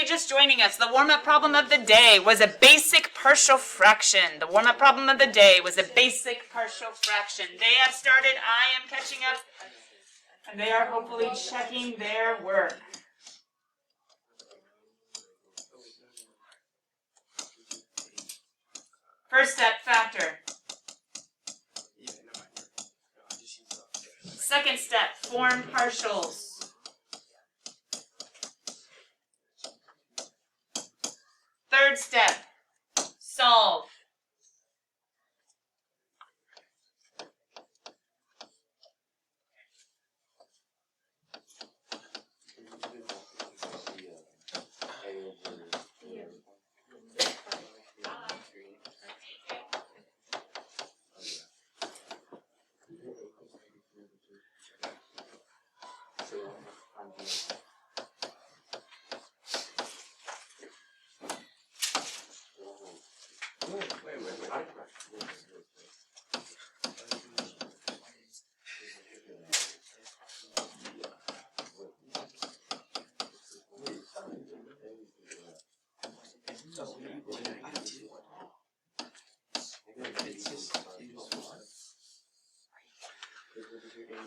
just joining us, the warm-up problem of the day was a basic partial fraction. The warm-up problem of the day was a basic partial fraction. They have started, I am catching up, and they are hopefully checking their work. First step, factor. Second step, form partials. Third step, solve.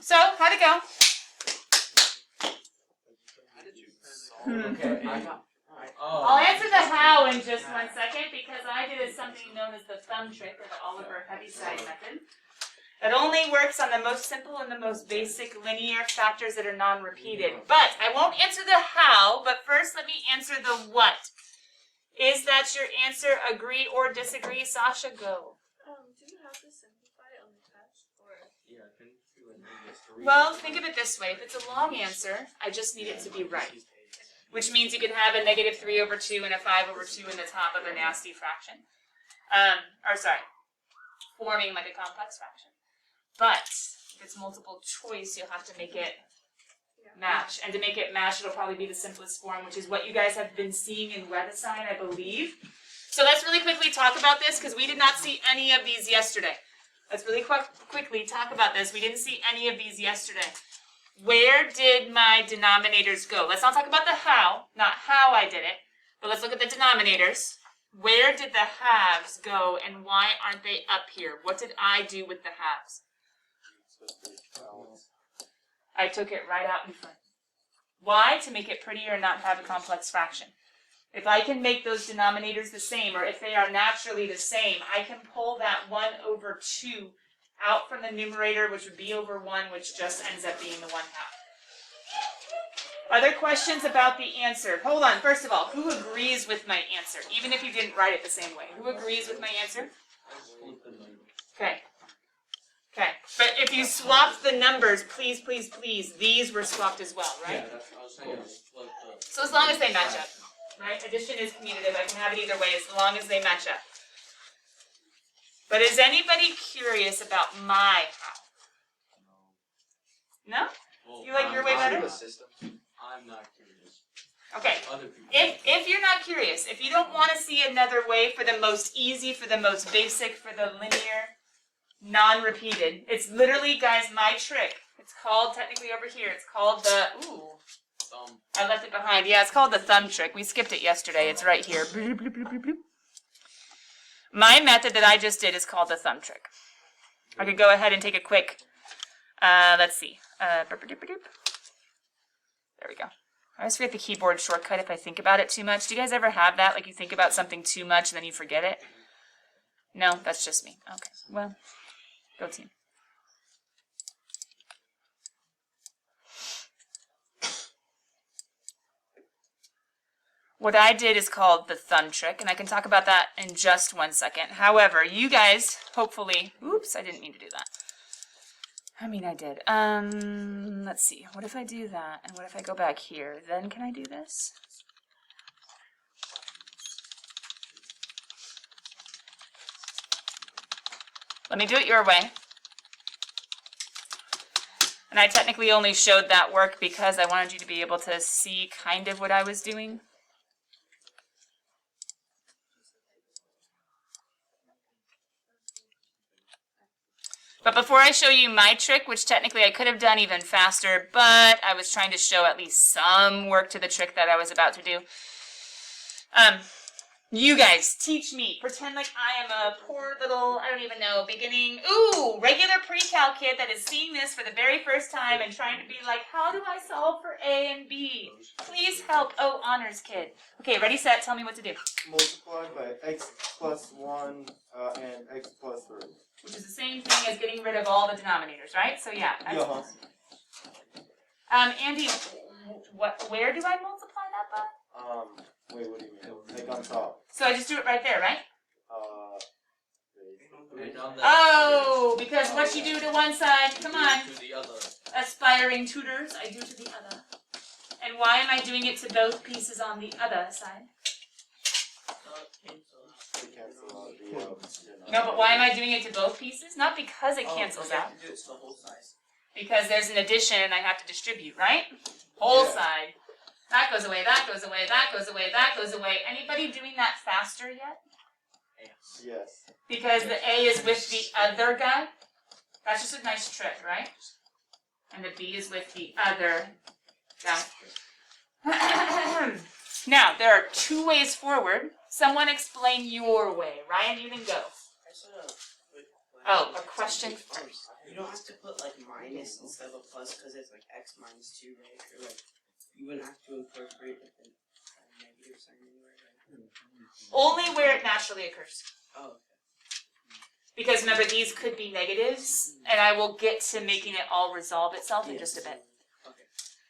So, how'd it go? I'll answer the how in just 1 second because I did something known as the thumb trick or the Oliver Heaviside method. It only works on the most simple and the most basic linear factors that are non-repeated. But I won't answer the how, but first let me answer the what. Is that your answer? Agree or disagree? Sasha, go. Do you have to simplify it on the test? Or? Yeah, I think you Well, think of it this way. If it's a long answer, I just need it to be right. Which means you can have a -3/2 and a 5/2 in the top of a nasty fraction. Forming like a complex fraction. But if it's multiple choice, you'll have to make it match. And to make it match, it'll probably be the simplest form, which is what you guys have been seeing in WebAssign, I believe. So let's really quickly talk about this because we did not see any of these yesterday. Let's really quickly talk about this. We didn't see any of these yesterday. Where did my denominators go? Let's not talk about the how, not how I did it, but let's look at the denominators. Where did the halves go and why aren't they up here? What did I do with the halves? I took it right out in front. Why? To make it prettier and not have a complex fraction. If I can make those denominators the same, or if they are naturally the same, I can pull that 1/2 out from the numerator, which would be over 1, which just ends up being the 1/2. Other questions about the answer? Hold on. First of all, who agrees with my answer? Even if you didn't write it the same way. Who agrees with my answer? Okay. Okay. But if you swapped the numbers, please, please, please, these were swapped as well, right? Yeah, that's what I was saying. So as long as they match up, right? Addition is commutative. I can have it either way as long as they match up. But is anybody curious about my how? No? Well, You like your way better? I'm not curious. Okay. Other people. If you're not curious, if you don't want to see another way for the most easy, for the most basic, for the linear, non-repeated, it's literally, guys, my trick. It's called, technically over here, it's called the, Thumb. I left it behind. Yeah, it's called the thumb trick. We skipped it yesterday. It's right here. Bloop, bloop, bloop, bloop, bloop. My method that I just did is called the thumb trick. I could go ahead and take a quick, let's see. There we go. I always forget the keyboard shortcut if I think about it too much. Do you guys ever have that? Like you think about something too much and then you forget it? No, that's just me. Okay, well, go team. What I did is called the thumb trick, and I can talk about that in just 1 second. However, you guys, hopefully, oops, I didn't mean to do that. I mean, I did. Let's see. What if I do that, and what if I go back here? Then can I do this? Let me do it your way. And I technically only showed that work because I wanted you to be able to see kind of what I was doing. But before I show you my trick, which technically I could have done even faster, but I was trying to show at least some work to the trick that I was about to do. You guys, teach me. Pretend like I am a poor little, I don't even know, beginning, regular pre-cal kid that is seeing this for the very first time and trying to be like, how do I solve for A and B? Please help. Oh, honors kid. Okay, ready, set, tell me what to do. Multiply by x plus 1 and x plus 3. Which is the same thing as getting rid of all the denominators, right? So yeah. Yeah. Andy, where do I multiply that by? Wait, what do you mean? Like on top. So I just do it right there, right? And on the Oh, because what you do to one side, come on, to the other. aspiring tutors, I do to the other. And why am I doing it to both pieces on the other side? To cancel out the No, but why am I doing it to both pieces? Not because it cancels out. Do it to the whole size. Because there's an addition and I have to distribute, right? Whole Yeah. side. That goes away, that goes away, that goes away, that goes away. Anybody doing that faster yet? Yes. Because the A is with the other guy? That's just a nice trick, right? And the B is with the other guy. Now, there are two ways forward. Someone explain your way. Ryan, you can go. I just had a quick question. Oh, a question? You don't have to put like minus instead of a plus because it's like x minus 2, right? Or like you wouldn't have to incorporate like a negative sign anywhere, right? Only where it naturally occurs. Oh, Because remember, these could be negatives, and I will get to making it all resolve itself in just a bit. okay.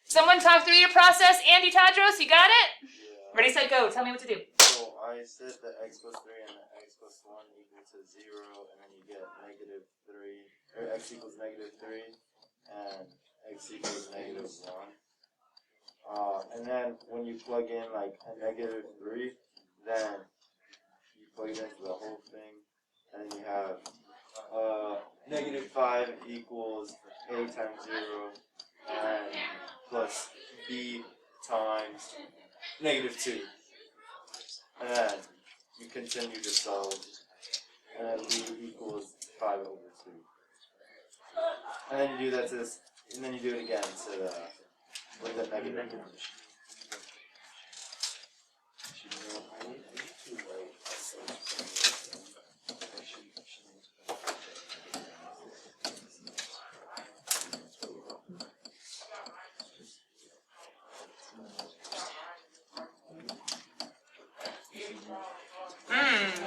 Someone talk through your process. Andy Tadros, you got it? Yeah. Ready, set, go. Tell me what to do. So I said that x plus 3 and x plus 1 equal to 0, and then you get negative 3, or x equals negative 3, and x equals negative 1. And then when you plug in like a negative 3, then you plug it into the whole thing, and then you have negative 5 equals a times 0, and plus b times negative 2. And then you continue to solve, and then b equals 5 over 2. And then you do that to this, and then you do it again to the, with the negative 1.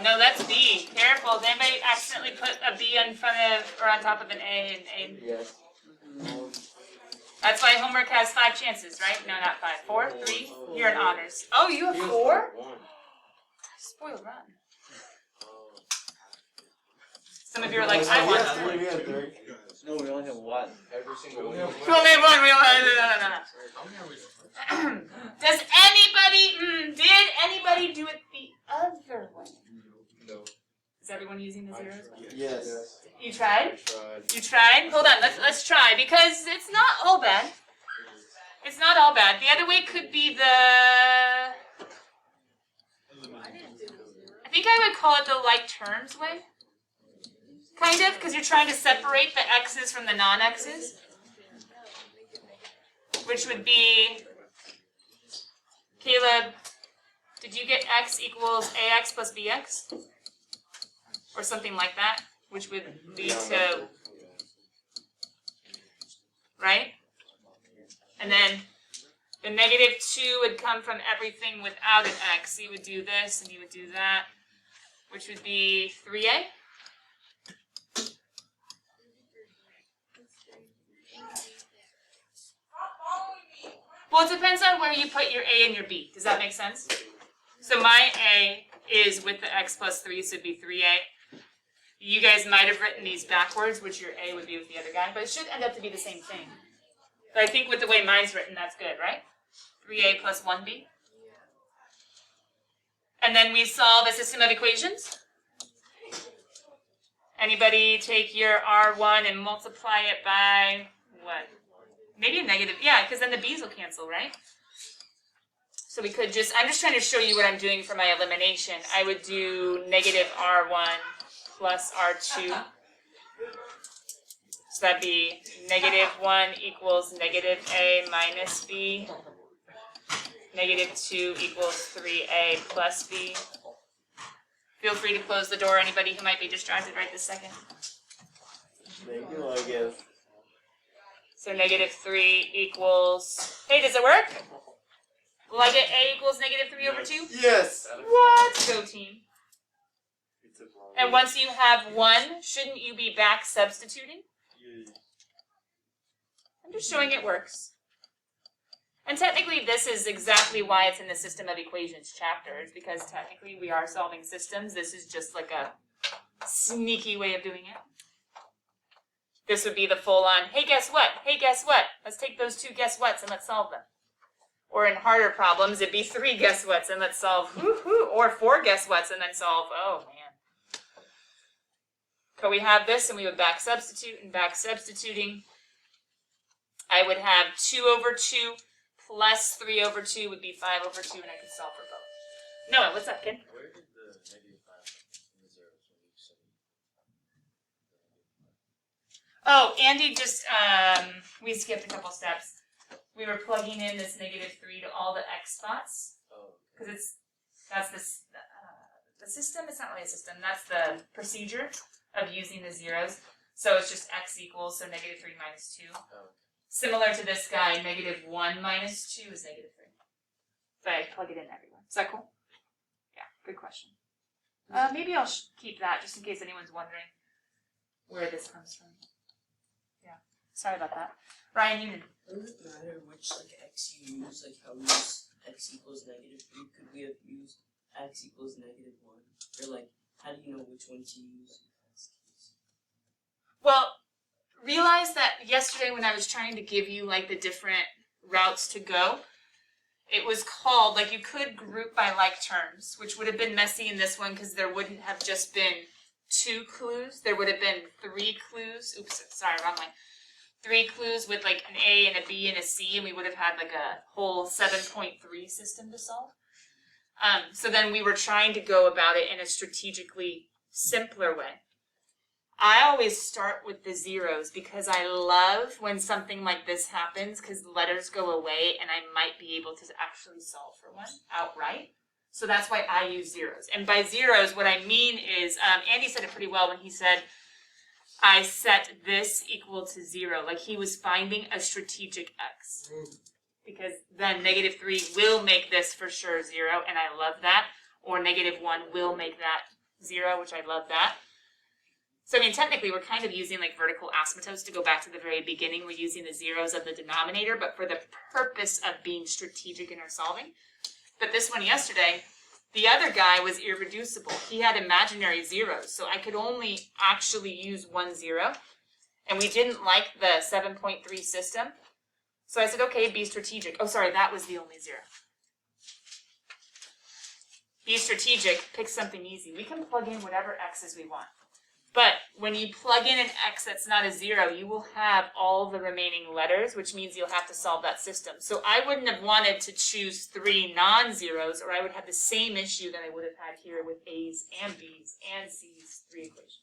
No, that's B. Careful. Did anybody accidentally put a B in front of or on top of an A? And A? Yes. That's why homework has 5 chances, right? No, not 5. 4, 3. You're in honors. Oh, you have 4? Spoiled rotten. Some of you are like, I want that one. We have 3. No, we only have one. Every single one. We only have one. We only have, no. Does anybody, did anybody do it the other way? No. Is everyone using the zeros? Yes. You tried? Tried. You tried? Hold on, let's try, because it's not all bad. It's not all bad. The other way could be the, I think I would call it the like terms way. Kind of, because you're trying to separate the x's from the non-x's. Which would be, Caleb, did you get x equals ax plus bx? Or something like that, which would lead to, right? And then the negative 2 would come from everything without an x. You would do this and you would do that, which would be 3a. Well, it depends on where you put your a and your b. Does that make sense? So my a is with the x plus 3, so it'd be 3a. You guys might have written these backwards, which your a would be with the other guy, but it should end up to be the same thing. But I think with the way mine's written, that's good, right? 3a plus 1b. And then we solve a system of equations. Anybody take your R1 and multiply it by what? Maybe a negative, yeah, because then the b's will cancel, right? So we could just, I'm just trying to show you what I'm doing for my elimination. I would do negative R1 plus R2. So that'd be negative 1 equals negative A minus B negative 2 equals 3a plus b. Feel free to close the door, anybody who might be distracted right this second. Thank you, I guess. So negative 3 equals, hey, does it work? Will I get a equals negative 3 over 2? Yes! What? Go team. It took long. And once you have 1, shouldn't you be back substituting? Yeah. I'm just showing it works. And technically this is exactly why it's in the system of equations chapter, is because technically we are solving systems. This is just like a sneaky way of doing it. This would be the full-on, hey, guess what? Hey, guess what? Let's take those 2 guess whats and let's solve them. Or in harder problems, it'd be 3 guess whats and let's solve, woo-hoo, or 4 guess whats and then solve, oh man. Could we have this and we would back substitute, and back substituting, I would have 2 over 2 plus 3 over 2 would be 5 over 2, and I could solve for both. Noah, what's up, kid? Where did the negative 5 and the zeros when you said? Oh, Andy just, we skipped a couple steps. We were plugging in this negative 3 to all the x spots, Oh. because that's this, the system, it's not really a system, that's the procedure of using the zeros. So it's just x equals, so negative 3 minus 2. Oh. Similar to this guy, negative 1 minus 2 is negative 3. But I plug it in everywhere. Is that cool? Yeah, good question. Maybe I'll keep that just in case anyone's wondering where this comes from. Yeah, sorry about that. Ryan, you didn't. Does it matter which like x you use? Like how we use x equals negative 3? Could we have used x equals negative 1? Or like, how do you know which one to use? Well, realize that yesterday when I was trying to give you like the different routes to go, it was called, like you could group by like terms, which would have been messy in this one because there wouldn't have just been 2 clues. There would have been 3 clues. Oops, sorry, wrong line. 3 clues with like an A and a B and a C, and we would have had like a whole 7.3 system to solve. So then we were trying to go about it in a strategically simpler way. I always start with the zeros because I love when something like this happens because the letters go away and I might be able to actually solve for one outright. So that's why I use zeros. And by zeros, what I mean is, Andy said it pretty well when he said, I set this equal to 0. Like he was finding a strategic x. Because then negative 3 will make this for sure 0, and I love that. Or negative 1 will make that 0, which I love that. So I mean, technically, we're kind of using like vertical asymptotes to go back to the very beginning. We're using the zeros of the denominator, but for the purpose of being strategic in our solving. But this one yesterday, the other guy was irreducible. He had imaginary zeros, so I could only actually use 1 0. And we didn't like the 7.3 system. So I said, okay, be strategic. Oh, sorry, that was the only 0. Be strategic, pick something easy. We can plug in whatever x's we want. But when you plug in an x that's not a 0, you will have all the remaining letters, which means you'll have to solve that system. So I wouldn't have wanted to choose 3 non-zeros, or I would have the same issue that I would have had here with A's and B's and C's 3 equations.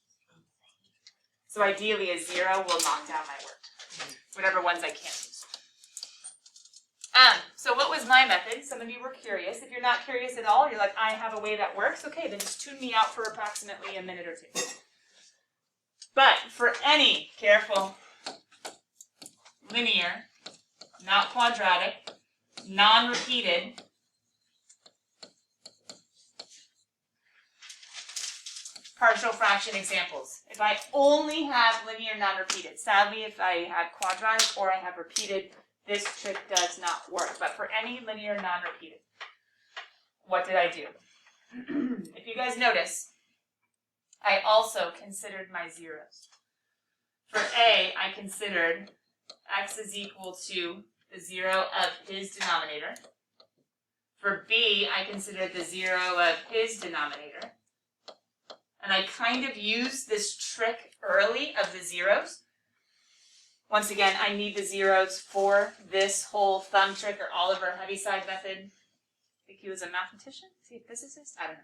So ideally, a 0 will knock down my work, whatever ones I can't use. So what was my method? Some of you were curious. If you're not curious at all, you're like, I have a way that works. Okay, then just tune me out for approximately a minute or 2. But for any, careful, linear, not quadratic, non-repeated, partial fraction examples. If I only have linear non-repeated, sadly if I have quadratic or I have repeated, this trick does not work. But for any linear non-repeated, what did I do? If you guys notice, I also considered my zeros. For A, I considered x is equal to the 0 of his denominator. For B, I considered the 0 of his denominator. And I kind of used this trick early of the zeros. Once again, I need the zeros for this whole thumb trick or Oliver Heaviside method. I think he was a mathematician? Is he a physicist? I don't know.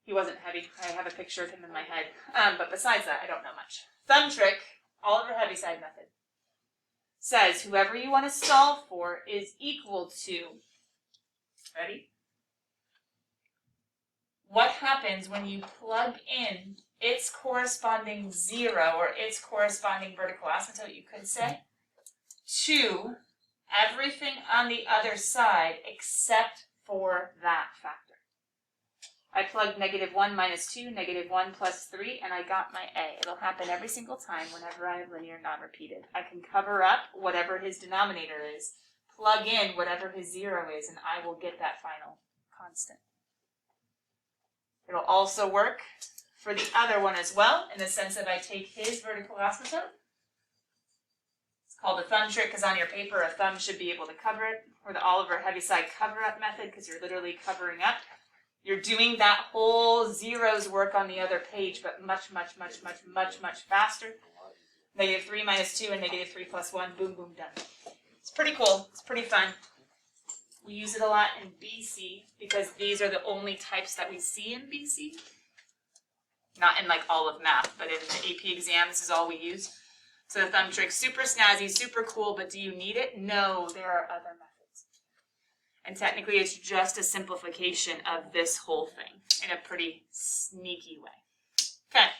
He wasn't heavy. I have a picture of him in my head. But besides that, I don't know much. Thumb trick, Oliver Heaviside method, says whoever you want to solve for is equal to Ready? What happens when you plug in its corresponding zero, or its corresponding vertical asymptote, you could say, to everything on the other side except for that factor? I plugged -1 minus 2, -1 plus 3, and I got my A. It'll happen every single time whenever I have linear non-repeated. I can cover up whatever his denominator is, plug in whatever his zero is, and I will get that final constant. It'll also work for the other one as well, in the sense that I take his vertical asymptote. It's called a thumb trick because on your paper a thumb should be able to cover it, or the Oliver Heaviside cover-up method because you're literally covering up. You're doing that whole zeros work on the other page, but much faster. -3 minus 2 and -3 plus 1, boom, boom, done. It's pretty cool. It's pretty fun. We use it a lot in BC because these are the only types that we see in BC. Not in like all of math, but in the AP exam, this is all we use. So the thumb trick, super snazzy, super cool, but do you need it? No, there are other methods. And technically it's just a simplification of this whole thing in a pretty sneaky way. Okay.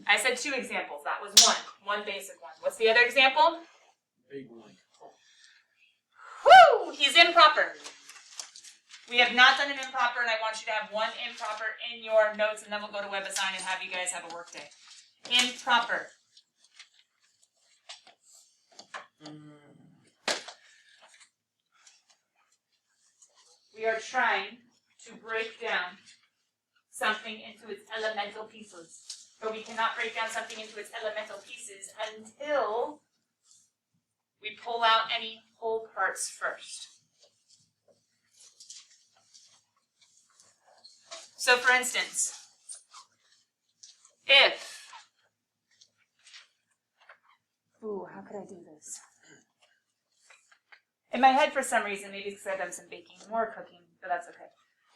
I said 2 examples. That was one basic one. What's the other example? Big one. Woo! He's improper. We have not done an improper, and I want you to have one improper in your notes, and then we'll go to WebAssign and have you guys have a work day. Improper. We are trying to break down something into its elemental pieces. But we cannot break down something into its elemental pieces until we pull out any whole parts first. So for instance, if, how could I do this? In my head, for some reason, maybe it's because I've done some baking, more cooking, but that's okay.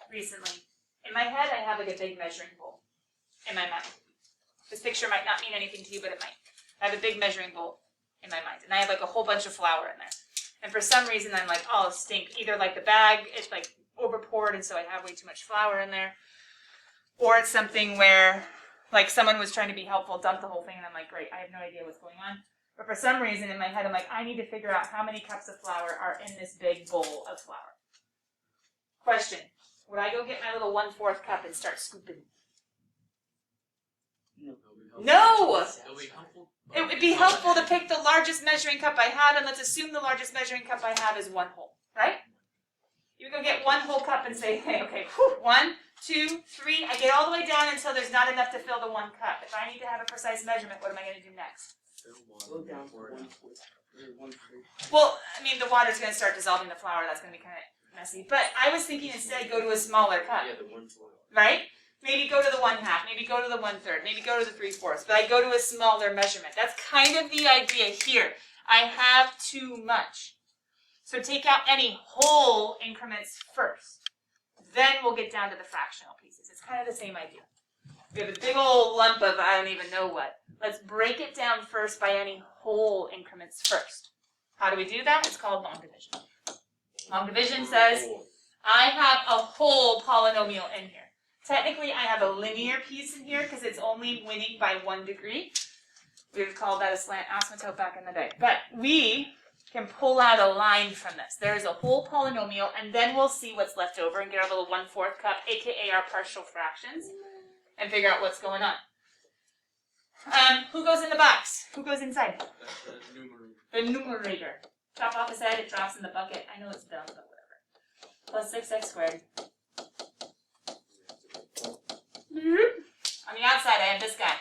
Recently, in my head, I have like a big measuring bowl in my mind. This picture might not mean anything to you, but it might. I have a big measuring bowl in my mind, and I have like a whole bunch of flour in there. And for some reason, I'm like, oh, stink. Either like the bag, it's like over poured, and so I have way too much flour in there, or it's something where like someone was trying to be helpful, dumped the whole thing, and I'm like, great, I have no idea what's going on. But for some reason in my head, I'm like, I need to figure out how many cups of flour are in this big bowl of flour. Question, would I go get my little 1/4 cup and start scooping? No! It would be helpful to pick the largest measuring cup I have, and let's assume the largest measuring cup I have is 1 whole, right? You go get 1 whole cup and say, hey, okay, 1, 2, 3, I get all the way down until there's not enough to fill the 1 cup. If I need to have a precise measurement, what am I going to do next? Go down to 1/4. Well, I mean, the water's going to start dissolving the flour. That's going to be kind of messy. But I was thinking instead go to a smaller cup. Yeah, the 1/4. Right? Maybe go to the 1/2. Maybe go to the 1/3. Maybe go to the 3/4. But I go to a smaller measurement. That's kind of the idea here. I have too much. So take out any whole increments first. Then we'll get down to the fractional pieces. It's kind of the same idea. We have a big old lump of I don't even know what. Let's break it down first by any whole increments first. How do we do that? It's called long division. Long division says I have a whole polynomial in here. Technically, I have a linear piece in here because it's only winning by 1 degree. We would have called that a slant asymptote back in the day. But we can pull out a line from this. There is a whole polynomial, and then we'll see what's left over and get our little 1/4 cup, aka our partial fractions, and figure out what's going on. Who goes in the box? Who goes inside? That's the numerator. The numerator. Chop off his head, it drops in the bucket. I know it's dumb, but whatever. Plus 6x squared. On the outside, I have this guy.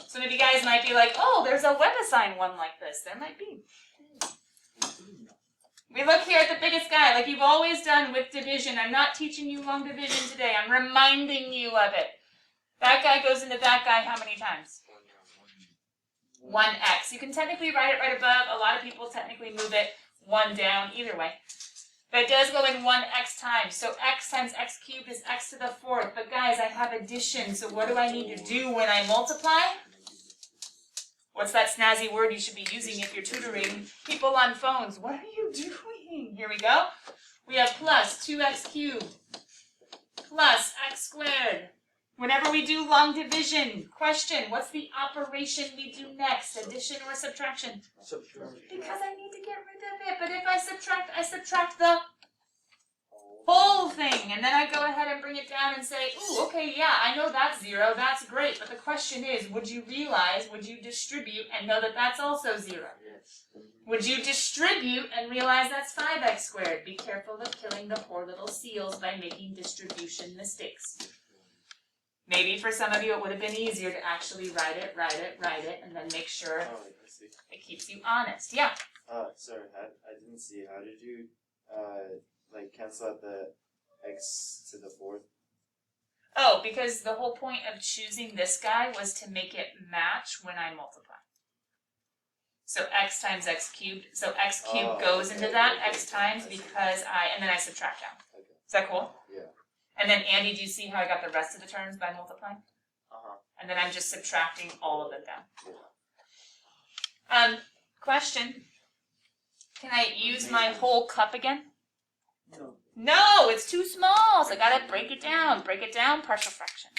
Some of you guys might be like, oh, there's a WebAssign one like this. There might be. We look here at the biggest guy, like you've always done with division. I'm not teaching you long division today. I'm reminding you of it. That guy goes into that guy how many times? 1x. You can technically write it right above. A lot of people technically move it 1 down, either way. But it does go in 1x times. So x times x cubed is x to the 4th. But guys, I have addition. So what do I need to do when I multiply? What's that snazzy word you should be using if you're tutoring people on phones? What are you doing? working. Here we go. We have plus 2x cubed plus x squared. Whenever we do long division, question, what's the operation we do next? Addition or subtraction? Subtraction. Because I need to get rid of it. But if I subtract the whole thing. And then I go ahead and bring it down and say, ooh, okay, yeah, I know that's 0. That's great. But the question is, would you distribute and know that that's also 0? Yes. Would you distribute and realize that's 5x squared? Be careful of killing the poor little seals by making distribution mistakes. Maybe for some of you it would have been easier to actually write it, and then make sure Oh, I see. it keeps you honest. Yeah. Sorry, I didn't see. How did you, like, cancel out the x to the 4th? Oh, because the whole point of choosing this guy was to make it match when I multiply. So x times x cubed. So x cubed goes into that, x times, because and then I subtract down. Okay. Is that cool? Yeah. And then, Andy, do you see how I got the rest of the terms by multiplying? Uh-huh. And then I'm just subtracting all of them down. Yeah. Question. Can I use my whole cup again? No. No, it's too small, so I gotta break it down. Break it down, partial fractions.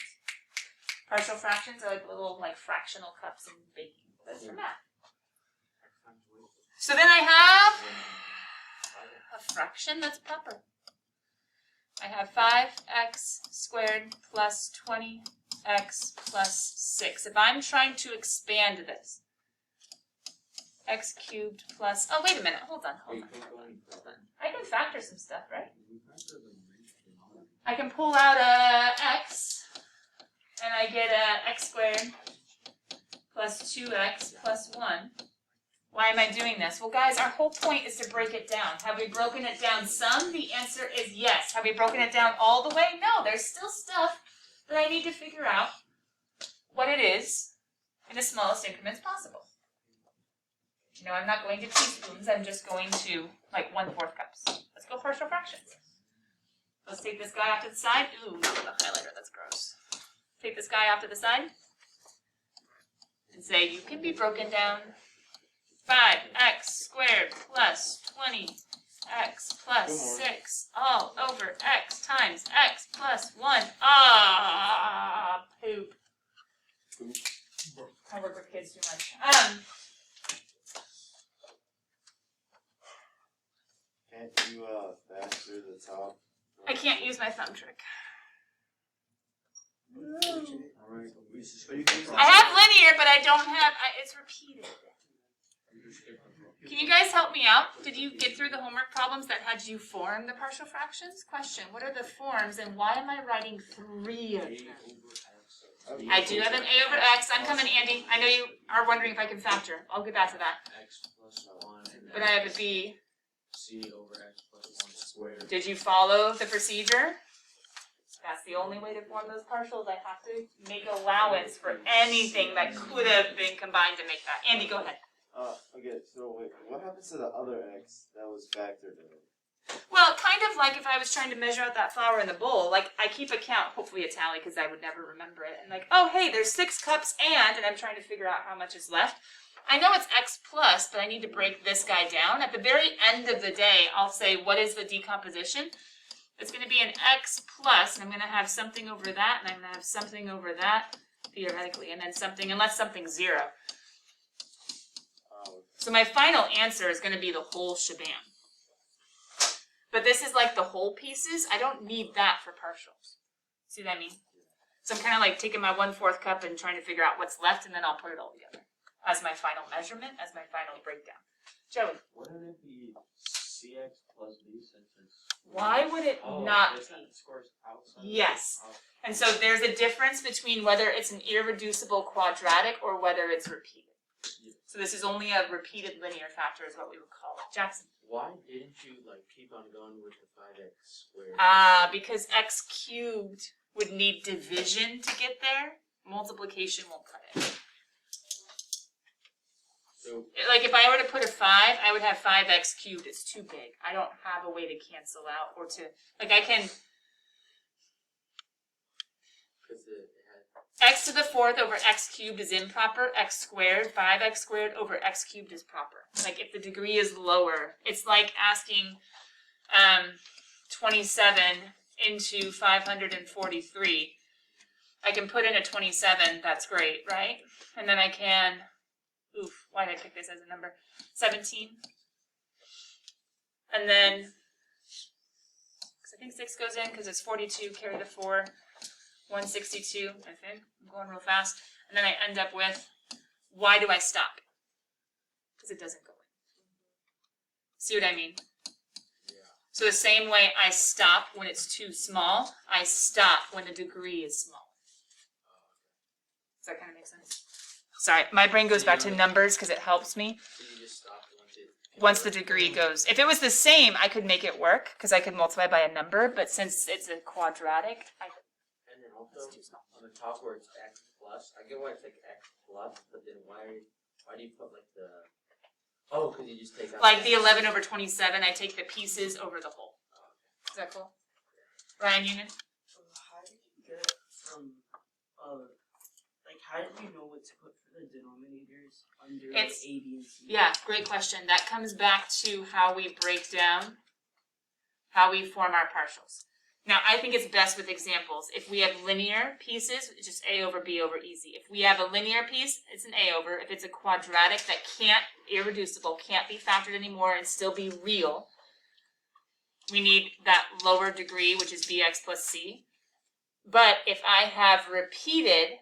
Partial fractions are like little, fractional cups in baking. That's for math. So then I have a fraction that's proper. I have 5x squared plus 20x plus 6. If I'm trying to expand this, x cubed plus, oh, wait a minute, hold on. I can factor some stuff, right? I can pull out a x, and I get a x squared plus 2x plus 1. Why am I doing this? Well, guys, our whole point is to break it down. Have we broken it down some? The answer is yes. Have we broken it down all the way? No, there's still stuff that I need to figure out what it is in the smallest increments possible. You know, I'm not going to teaspoons. I'm just going to, 1/4 cups. Let's go partial fractions. Let's take this guy off to the side. Ooh, not with a highlighter. That's gross. Take this guy off to the side and say you can be broken down 5x squared plus 20x plus 6 all over x times x plus 1. Ah, poop. I work with kids too much. Can't you bash through the top? I can't use my thumb trick. Alright, I have linear, but I don't have, it's repeated. Can you guys help me out? Did you get through the homework problems that had you form the partial fractions? Question, what are the forms and why am I writing 3 of them? I do have an a over x. I'm coming, Andy. I know you are wondering if I can factor. I'll get back to that. X plus 1 and But I have a b. C over x plus 1 squared. Did you follow the procedure? That's the only way to form those partials. I have to make allowance for anything that could have been combined to make that. Andy, go ahead. Okay, so wait, what happens to the other x that was factored in? Well, kind of like if I was trying to measure out that flour in the bowl, I keep a count, hopefully a tally, because I would never remember it, and oh, hey, there's 6 cups and I'm trying to figure out how much is left. I know it's x plus, but I need to break this guy down. At the very end of the day, I'll say, what is the decomposition? It's going to be an x plus, and I'm going to have something over that, and I'm going to have something over that, theoretically, and then something, unless something's 0. So my final answer is going to be the whole shebang. But this is like the whole pieces. I don't need that for partials. See what I mean? So I'm kind of taking my 1/4 cup and trying to figure out what's left, and then I'll put it all together as my final measurement, as my final breakdown. Joey, Wouldn't it be CX plus B since it's... why would it not it's be? scores outside? Yes. And so there's a difference between whether it's an irreducible quadratic or whether it's repeated. So this is only a repeated linear factor is what we would call it. Jackson. Why didn't you keep on going with the 5x squared? Because x cubed would need division to get there. Multiplication won't cut it. So If I were to put a 5, I would have 5x cubed. It's too big. I don't have a way to cancel out or to, I can... because it had x to the fourth over x cubed is improper. X squared, 5x squared over x cubed is proper. Like if the degree is lower, it's like asking 27 into 543. I can put in a 27, that's great, right? And then I can, oof, why did I pick this as a number? 17. And then, I think 6 goes in because it's 42, carry the 4, 162, I think. I'm going real fast. And then I end up with, why do I stop? Because it doesn't go in. See what I mean? So the same way I stop when it's too small, I stop when the degree is small. Does that kind of make sense? Sorry, my brain goes back to numbers because it helps me. So you just stop Once the degree goes. If it was the same, I could make it work because I could multiply by a number, but since it's a quadratic, And then also, on the top where it's x plus, I get why it's like x plus, but then why do you put like the, oh, because you just take out like the 11 over 27, I take the pieces over the whole. Is that cool? Ryan Union? How did you get from, like, how did you know what to put for the denominators under It's- A, B, and C? Yeah, great question. That comes back to how we break down, how we form our partials. Now, I think it's best with examples. If we have linear pieces, it's just A over B over easy. If we have a linear piece, it's an A over. If it's a quadratic that irreducible, can't be factored anymore and still be real, we need that lower degree, which is bx plus c. But if I have repeated,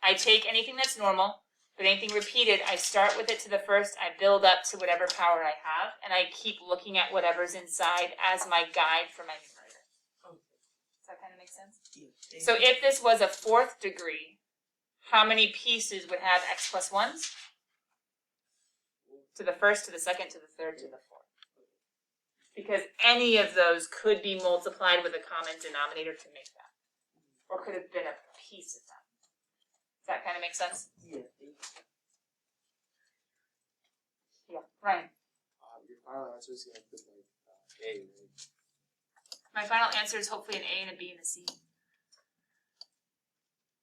I take anything that's normal, but anything repeated, I start with it to the first, I build up to whatever power I have, and I keep looking at whatever's inside as my guide for my numerator. Does that kind of make sense? Yeah. So if this was a fourth degree, how many pieces would have x plus 1s? To the first, to the second, to the third, to the fourth. Because any of those could be multiplied with a common denominator to make that. Or could have been a piece of that. Does that kind of make sense? Yeah. Yeah. Ryan? your final answer is going to put like A, right? My final answer is hopefully an A and a B and a C.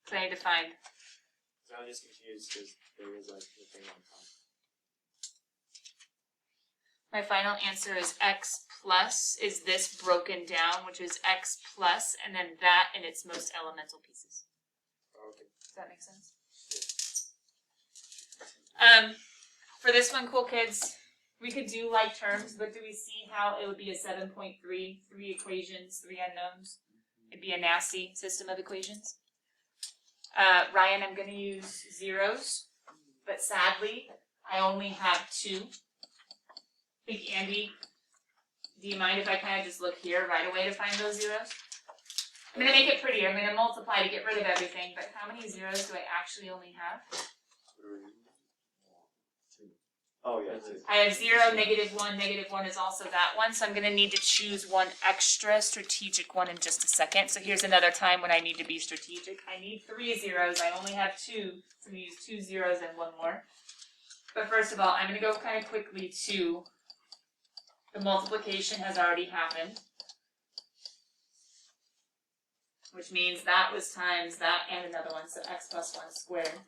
So I need to find. So I'm just confused because there is like the thing on top. My final answer is x plus is this broken down, which is x plus, and then that in its most elemental pieces. Okay. Does that make sense? For this one, cool kids, we could do like terms, but do we see how it would be a 7.3, 3 equations, 3 unknowns? It'd be a nasty system of equations. Ryan, I'm going to use zeros, but sadly, I only have 2. I think, Andy, do you mind if I kind of just look here right away to find those zeros? I'm going to make it prettier. I'm going to multiply to get rid of everything, but how many zeros do I actually only have? 3. 2. Oh yeah, 2. I have 0, -1, -1 is also that one, so I'm going to need to choose one extra strategic one in just a second. So here's another time when I need to be strategic. I need 3 zeros. I only have 2, so I'm going to use 2 zeros and 1 more. But first of all, I'm going to go kind of quickly to the multiplication has already happened, which means that was times that and another one, so x plus 1 squared.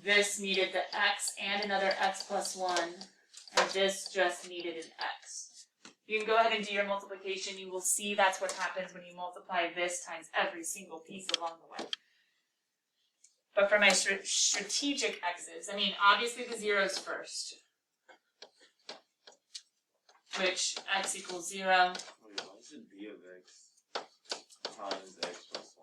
This needed the x and another x plus 1, and this just needed an x. You can go ahead and do your multiplication. You will see that's what happens when you multiply this times every single piece along the way. But for my strategic x's, I mean, obviously the zeros first, which x equals 0. Wait, why should b of x times x plus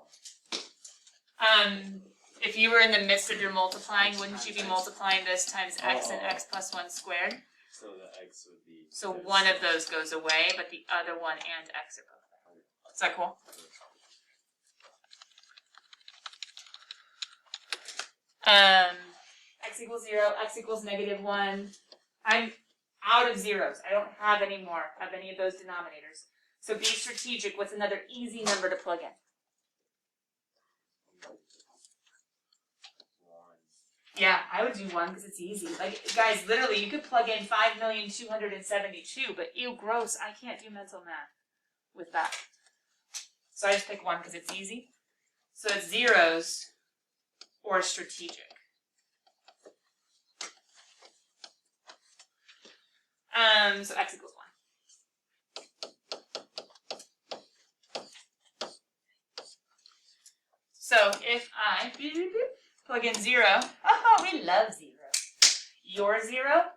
1? If you were in the midst of your multiplying, wouldn't you be multiplying this times x and x plus 1 squared? So the x would be. So this. one of those goes away, but the other one and x are both there. Is that cool? X equals 0, x equals -1. I'm out of zeros. I don't have any more of any of those denominators. So be strategic. What's another easy number to plug in? 1. Yeah, I would do 1 because it's easy. Like, guys, literally, you could plug in 5,272,000, but ew, gross. I can't do mental math with that. So I just pick 1 because it's easy. So it's zeros or strategic. So x equals 1. So if I plug in 0, oh, we love 0. Your 0,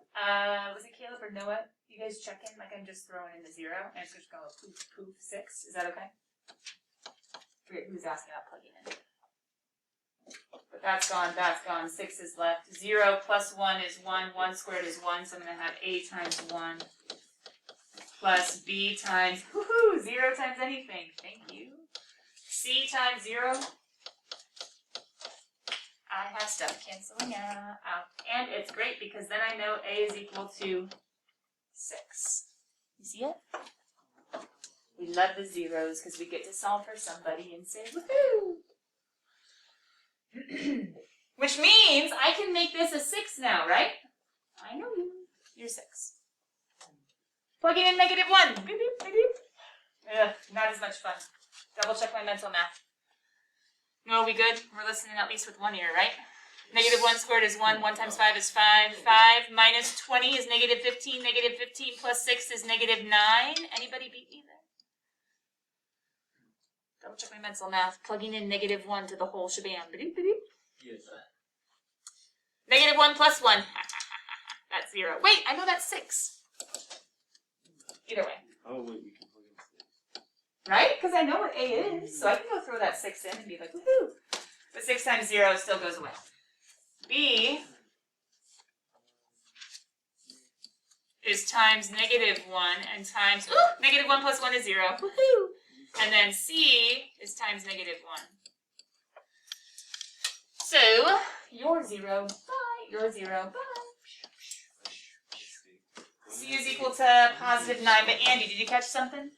was it Caleb or Noah? You guys check in like I'm just throwing in the 0 and it's just going to poof, poof, 6. Is that okay? I forget who's asking about plugging in. But that's gone, 6 is left. 0 plus 1 is 1, 1 squared is 1, so I'm going to have a times 1 plus b times, woohoo, 0 times anything, thank you. C times 0, I have stuff canceling out. And it's great because then I know a is equal to 6. You see it? We love the zeros because we get to solve for somebody and say, woohoo! Which means I can make this a 6 now, right? I know you. You're 6. Plugging in -1. Beep, beep, beep, beep. Ugh, not as much fun. Double check my mental math. No, are we good? We're listening at least with one ear, right? -1 squared is 1. 1 times 5 is 5. 5 minus 20 is -15. -15 plus 6 is -9. Anybody beat me there? Double check my mental math. Plugging in -1 to the whole shebang. Yes. -1 plus 1. That's 0. Wait, I know that's 6. Either way. Oh wait, we can plug in 6. Right? Because I know what A is. So I can go throw that 6 in and be like, woohoo. But 6 times 0 still goes away. B is times -1 and times, -1 plus 1 is 0. Woohoo. And then C is times -1. So, your 0, bye. Your 0, bye. C is equal to +9. But Andy, did you catch something?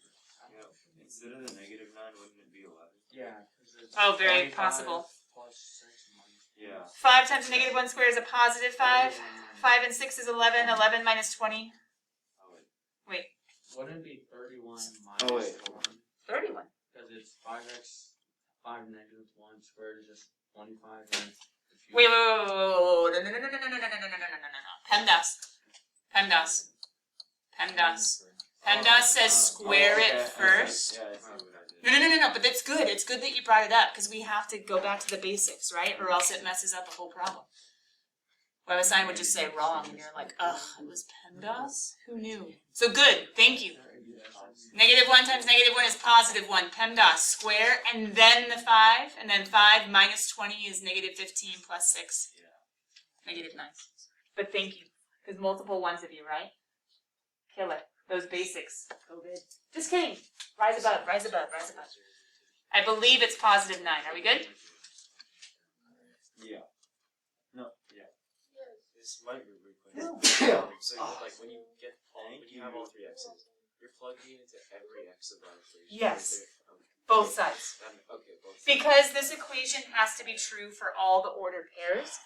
Yeah. Instead of the -9, wouldn't it be 11? Yeah. Oh, very possible. Plus 6 minus. Yeah. 5 times -1 squared is a +5. 5 and 6 is 11. 11 minus 20. Oh wait. Wait, Wouldn't it be 31 minus Oh, wait. 1? 31. Because it's 5x, 5 negative 1 squared is just 25. And if you Wait. No. PEMDAS says square it first. Yeah, I see what I did. No. But it's good. It's good that you brought it up because we have to go back to the basics, right? Or else it messes up the whole problem. WebAssign would just say wrong, and you're like, ugh, it was PEMDAS? Who knew? So good. Thank you. -1 times -1 is +1. PEMDAS square, and then the 5, and then 5 minus 20 is -15 plus 6. -9. But thank you, because multiple ones of you, right? Kill it. Those basics. COVID. Just kidding. Rise above, rise above, rise above. I believe it's +9. Are we good? Yeah. No. Yeah. This might be weird. No. So like when you get when you have all 3 x's, you're plugging into every x of that equation. Yes. Okay. Both sides. Okay, both sides. Because this equation has to be true for all the ordered pairs.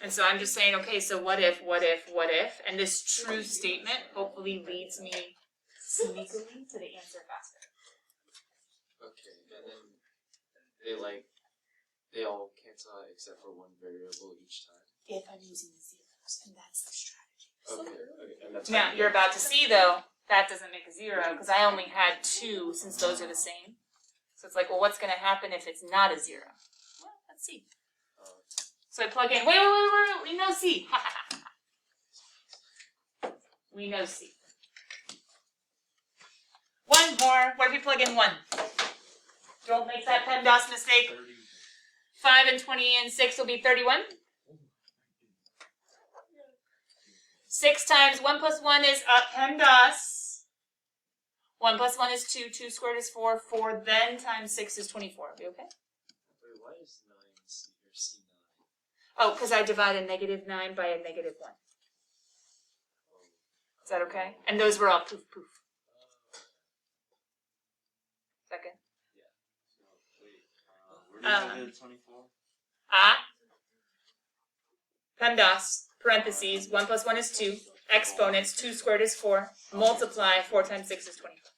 And so I'm just saying, okay, so what if, and this true statement hopefully leads me sneakily to the answer faster. Okay, and then they all cancel out except for one variable each time. If I'm using the zeros, and that's the strategy. Okay, and that's Now, you're about to see, though, that doesn't make a 0, because I only had 2 since those are the same. So it's like, well, what's going to happen if it's not a 0? Well, let's see. So I plug in, wait, we know C. We know C. One more. What if we plug in 1? Don't make that PEMDAS mistake. 5 and 20 and 6 will be 31. 6 times 1 plus 1 is PEMDAS. 1 plus 1 is 2. 2 squared is 4. 4 then times 6 is 24. Are we okay? Wait, why is 9 C or C9? Oh, because I divided -9 by a -1. Is that okay? And those were all poof poof. Second. Where did you get 24? PEMDAS, parentheses, 1 plus 1 is 2, exponents, 2 squared is 4, multiply, 4 times 6 is 24.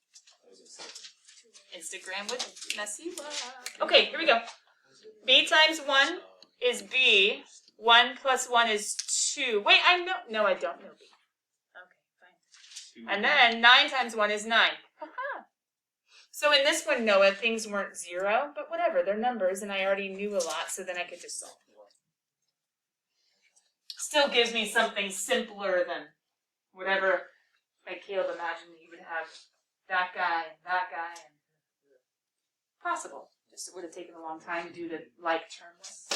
Instagram would mess you up. Okay, here we go. B times 1 is B. 1 plus 1 is 2. Wait, I know. No, I don't know B. Okay, fine. And then 9 times 1 is 9. Haha. So in this one, Noah, things weren't 0, but whatever. They're numbers, and I already knew a lot, so then I could just solve. Still gives me something simpler than whatever, like Caleb imagined you would have that guy and that guy. And possible. Just it would have taken a long time due to like terms.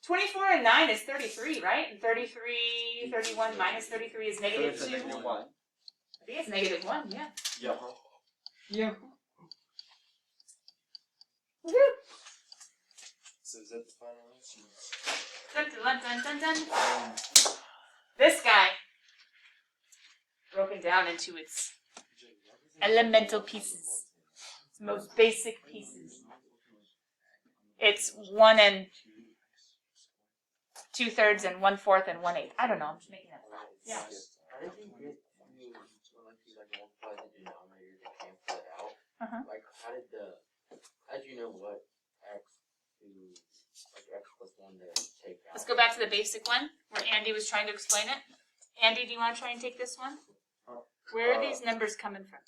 24 and 9 is 33, right? And 31 minus 33 is negative 2. I think it's negative 1, yeah. Yeah. Yeah. Woohoo! So is that the final answer? Dun, dun, dun, dun, dun. This guy, broken down into its elemental pieces, its most basic pieces. It's 1 2/3 and 1/4 and 1/8. I don't know. I'm just making that up. Yeah. How did you get to like you like multiply the denominator to cancel it out? Like how did you know what x to like x plus 1 to take out? Let's go back to the basic one where Andy was trying to explain it. Andy, do you want to try and take this one? Where are these numbers coming from?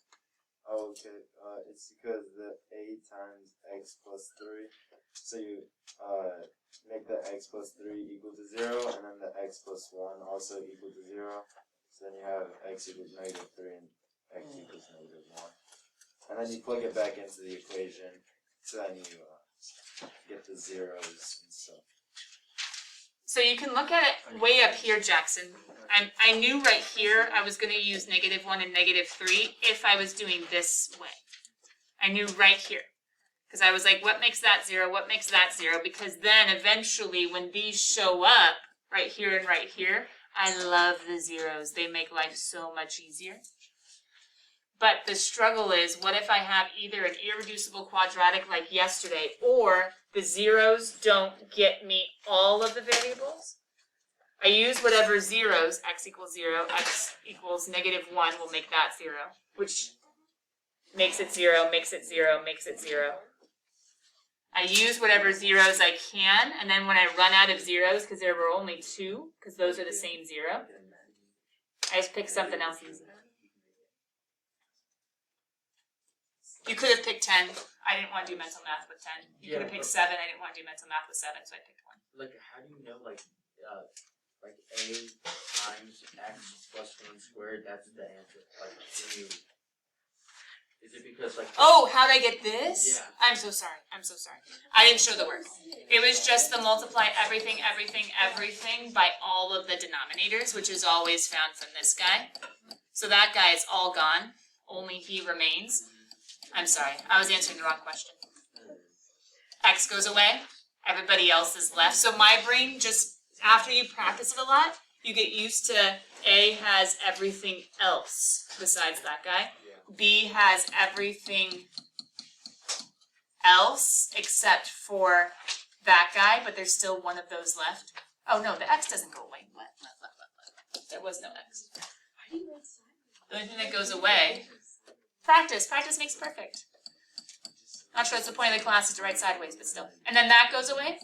Oh, okay. It's because the a times x plus 3. So you make the x plus 3 equal to 0, and then the x plus 1 also equal to 0. So then you have x equals negative 3 and x equals negative 1. And then you plug it back into the equation, so then you get the zeros and stuff. So you can look at it way up here, Jackson. I knew right here I was going to use negative 1 and negative 3 if I was doing this way. I knew right here. Because I was like, what makes that 0? What makes that 0? Because then eventually when these show up, right here and right here, I love the zeros. They make life so much easier. But the struggle is, what if I have either an irreducible quadratic like yesterday, or the zeros don't get me all of the variables? I use whatever zeros, x equals 0, x equals negative 1 will make that 0, which makes it 0, makes it 0, makes it 0. I use whatever zeros I can, and then when I run out of zeros, because there were only 2, because those are the same 0, I just pick something else easy. You could have picked 10. I didn't want to do mental math with 10. You could have picked 7. I didn't want to do mental math with 7, so I picked 1. Like how do you know like a times x plus 1 squared? That's the answer. Like when you. Is it because like... Oh, how'd I get this? Yeah. I'm so sorry. I'm so sorry. I didn't show the work. It was just the multiply everything by all of the denominators, which is always found from this guy. So that guy is all gone. Only he remains. I'm sorry. I was answering the wrong question. X goes away. Everybody else is left. So my brain, just after you practice it a lot, you get used to A has everything else besides that guy. B has everything else except for that guy, but there's still one of those left. Oh no, the X doesn't go away. What? There was no X. The only thing that goes away, practice. Practice makes perfect. Not sure that's the point of the class is to write sideways, but still. And then that goes away.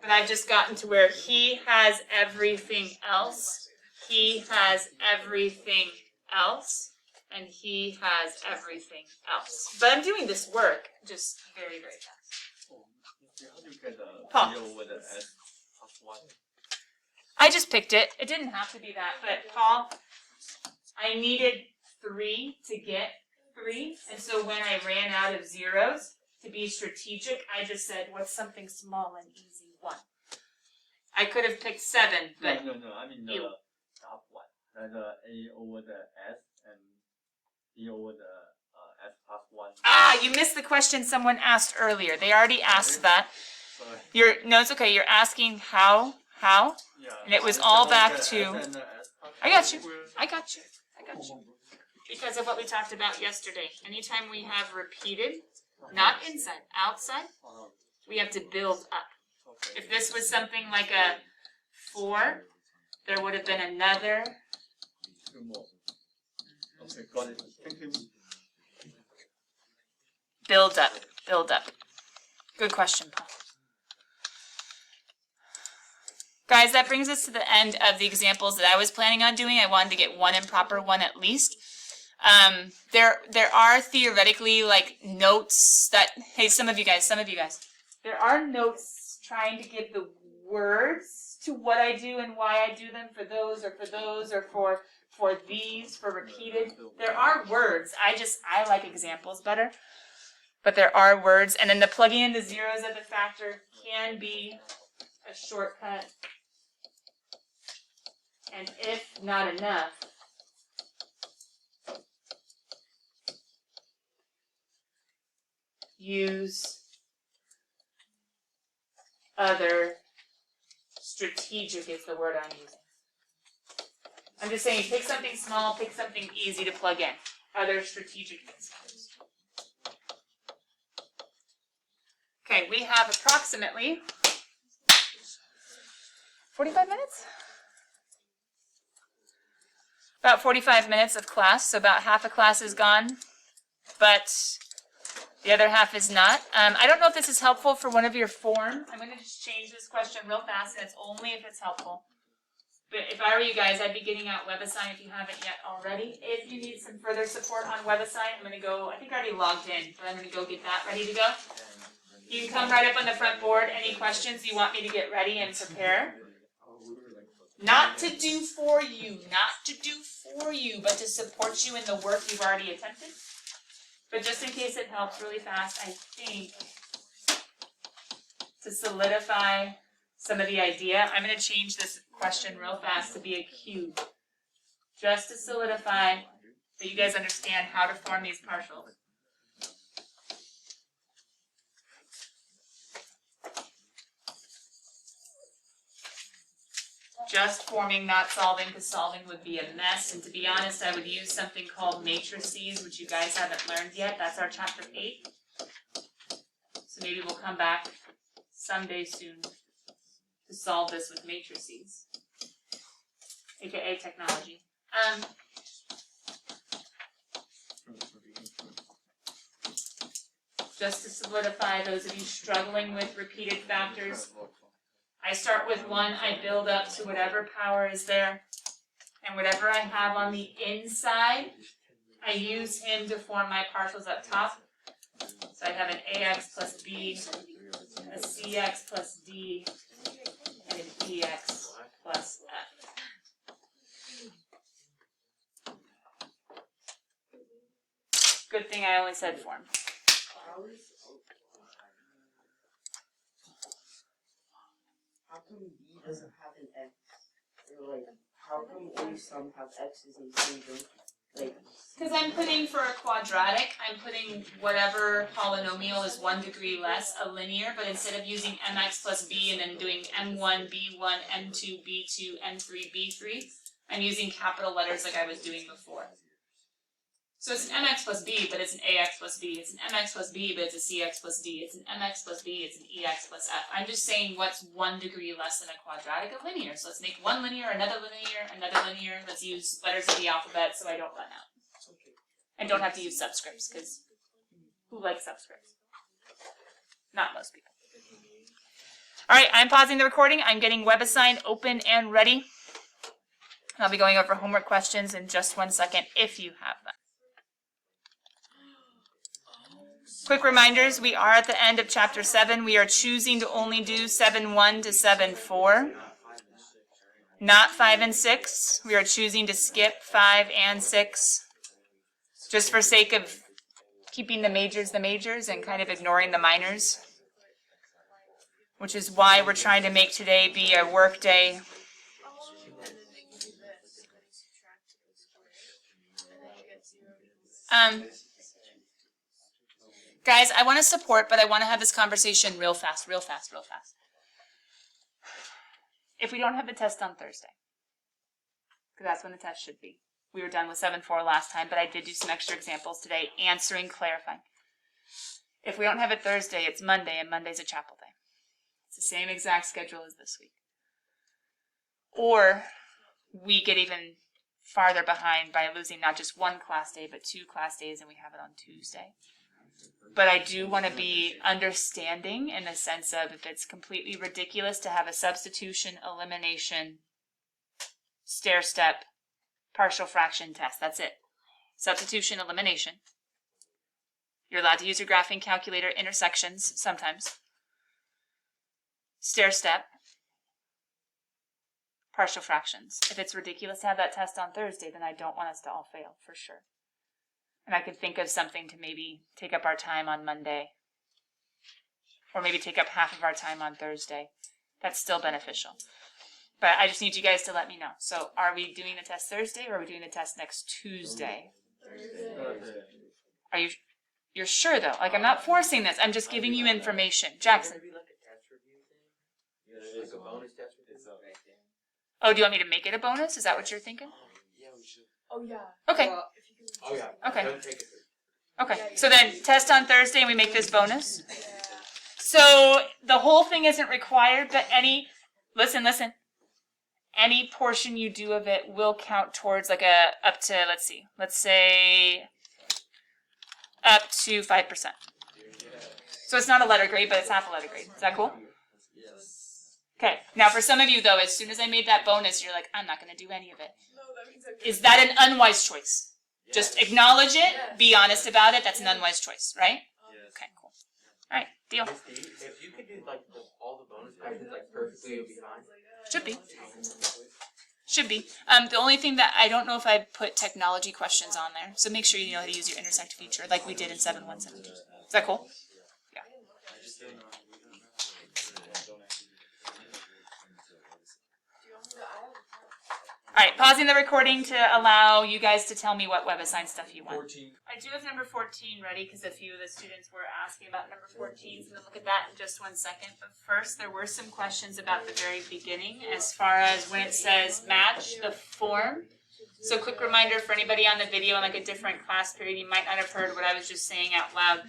But I've just gotten to where he has everything else. He has everything else, and he has everything else. But I'm doing this work just very, very fast. How do you get the Paul. 0 with the s plus 1? I just picked it. It didn't have to be that, but Paul, I needed 3 to get 3, and so when I ran out of zeros, to be strategic, I just said, what's something small and easy? 1. I could have picked 7, but... No, I mean the top one. The a over the s and b over the s plus 1. Ah, you missed the question someone asked earlier. They already asked that. Sorry. No, it's okay. You're asking how, Yeah. and it was all back to... I got you. Because of what we talked about yesterday. Anytime we have repeated, not inside, outside, we have to build up. If this was something like a 4, there would have been another. 2 more. Okay, got it. Thank you. Build up. Good question, Paul. Guys, that brings us to the end of the examples that I was planning on doing. I wanted to get one improper one at least. There are theoretically like notes that, hey, some of you guys, there are notes trying to give the words to what I do and why I do them for those or for these, for repeated. There are words. I like examples better. But there are words. And then the plugging in the zeros of the factor can be a shortcut. And if not enough, use other strategic is the word I'm using. I'm just saying, pick something small, pick something easy to plug in. Other strategic things. Okay, we have approximately 45 minutes? About 45 minutes of class, so about half a class is gone, but the other half is not. I don't know if this is helpful for one of your forms. I'm going to just change this question real fast, and it's only if it's helpful. But if I were you guys, I'd be getting out WebAssign if you haven't yet already. If you need some further support on WebAssign, I'm going to go, I think I already logged in, but I'm going to go get that ready to go. You can come right up on the front board. Any questions you want me to get ready and prepare? Not to do for you, but to support you in the work you've already attempted. But just in case it helps really fast, I think to solidify some of the idea, I'm going to change this question real fast to be a cube. Just to solidify that you guys understand how to form these partials. Just forming, not solving, because solving would be a mess. And to be honest, I would use something called matrices, which you guys haven't learned yet. That's our chapter 8. So maybe we'll come back someday soon to solve this with matrices, aka technology. Just to solidify, those of you struggling with repeated factors, I start with 1, I build up to whatever power is there, and whatever I have on the inside, I use him to form my partials up top. So I have an AX plus B, a CX plus D, and an EX plus F. Good thing I only said form. How come B doesn't have an X? Or like, how come only some have X's in the same room? Like, because I'm putting for a quadratic, I'm putting whatever polynomial is 1 degree less, a linear, but instead of using mx plus b and then doing m1, b1, m2, b2, m3, b3, I'm using capital letters like I was doing before. So it's an mx plus b, but it's an ax plus b. It's an mx plus b, but it's a cx plus d. It's an mx plus b, it's an ex plus f. I'm just saying what's 1 degree less than a quadratic of linear. So let's make one linear, another linear, another linear. Let's use letters of the alphabet so I don't run out. And don't have to use subscripts, because who likes subscripts? Not most people. All right, I'm pausing the recording. I'm getting WebAssign open and ready. I'll be going over homework questions in just 1 second if you have them. Quick reminders, we are at the end of chapter 7. We are choosing to only do 7.1 to 7.4. Not 5 and 6. We are choosing to skip 5 and 6. Just for sake of keeping the majors and kind of ignoring the minors. Which is why we're trying to make today be a Workday. Guys, I want to support, but I want to have this conversation real fast. If we don't have the test on Thursday, because that's when the test should be. We were done with 7.4 last time, but I did do some extra examples today, answering, clarifying. If we don't have it Thursday, it's Monday, and Monday's a chapel day. It's the same exact schedule as this week. Or we get even farther behind by losing not just 1 class day, but 2 class days, and we have it on Tuesday. But I do want to be understanding in the sense of if it's completely ridiculous to have a substitution, elimination, stair step, partial fraction test. That's it. Substitution, elimination. You're allowed to use your graphing calculator, intersections sometimes. Stair step, partial fractions. If it's ridiculous to have that test on Thursday, then I don't want us to all fail, for sure. And I could think of something to maybe take up our time on Monday. Or maybe take up half of our time on Thursday. That's still beneficial. But I just need you guys to let me know. So are we doing the test Thursday or are we doing the test next Tuesday? Are you're sure though? Like I'm not forcing this. I'm just giving you information. Jackson. Maybe like a test review thing? Like a bonus test review? Oh, do you want me to make it a bonus? Is that what you're thinking? Yeah, we should. Oh yeah. Okay. If you can Oh yeah. Okay. Don't take it. Okay. So then test on Thursday and we make this bonus. Yeah. So the whole thing isn't required, but listen. Any portion you do of it will count towards like up to, let's say up to 5%. So it's not a letter grade, but it's half a letter grade. Is that cool? Yes. Okay. Now for some of you though, as soon as I made that bonus, you're like, I'm not going to do any of it. No, that means I Is that an unwise choice? Just acknowledge it, be honest about it. That's an unwise choice, right? Okay, cool. All right, deal. If you could do like all the bonus questions like perfectly, it would be fine. Should be. The only thing that I don't know if I put technology questions on there, so make sure you know how to use your intersect feature like we did in 717. Is that cool? Yeah. All right, pausing the recording to allow you guys to tell me what WebAssign stuff you want. 14. I do have number 14 ready because a few of the students were asking about number 14, so we'll look at that in just 1 second. But first, there were some questions about the very beginning as far as when it says match the form. So quick reminder for anybody on the video in like a different class period, you might not have heard what I was just saying out loud.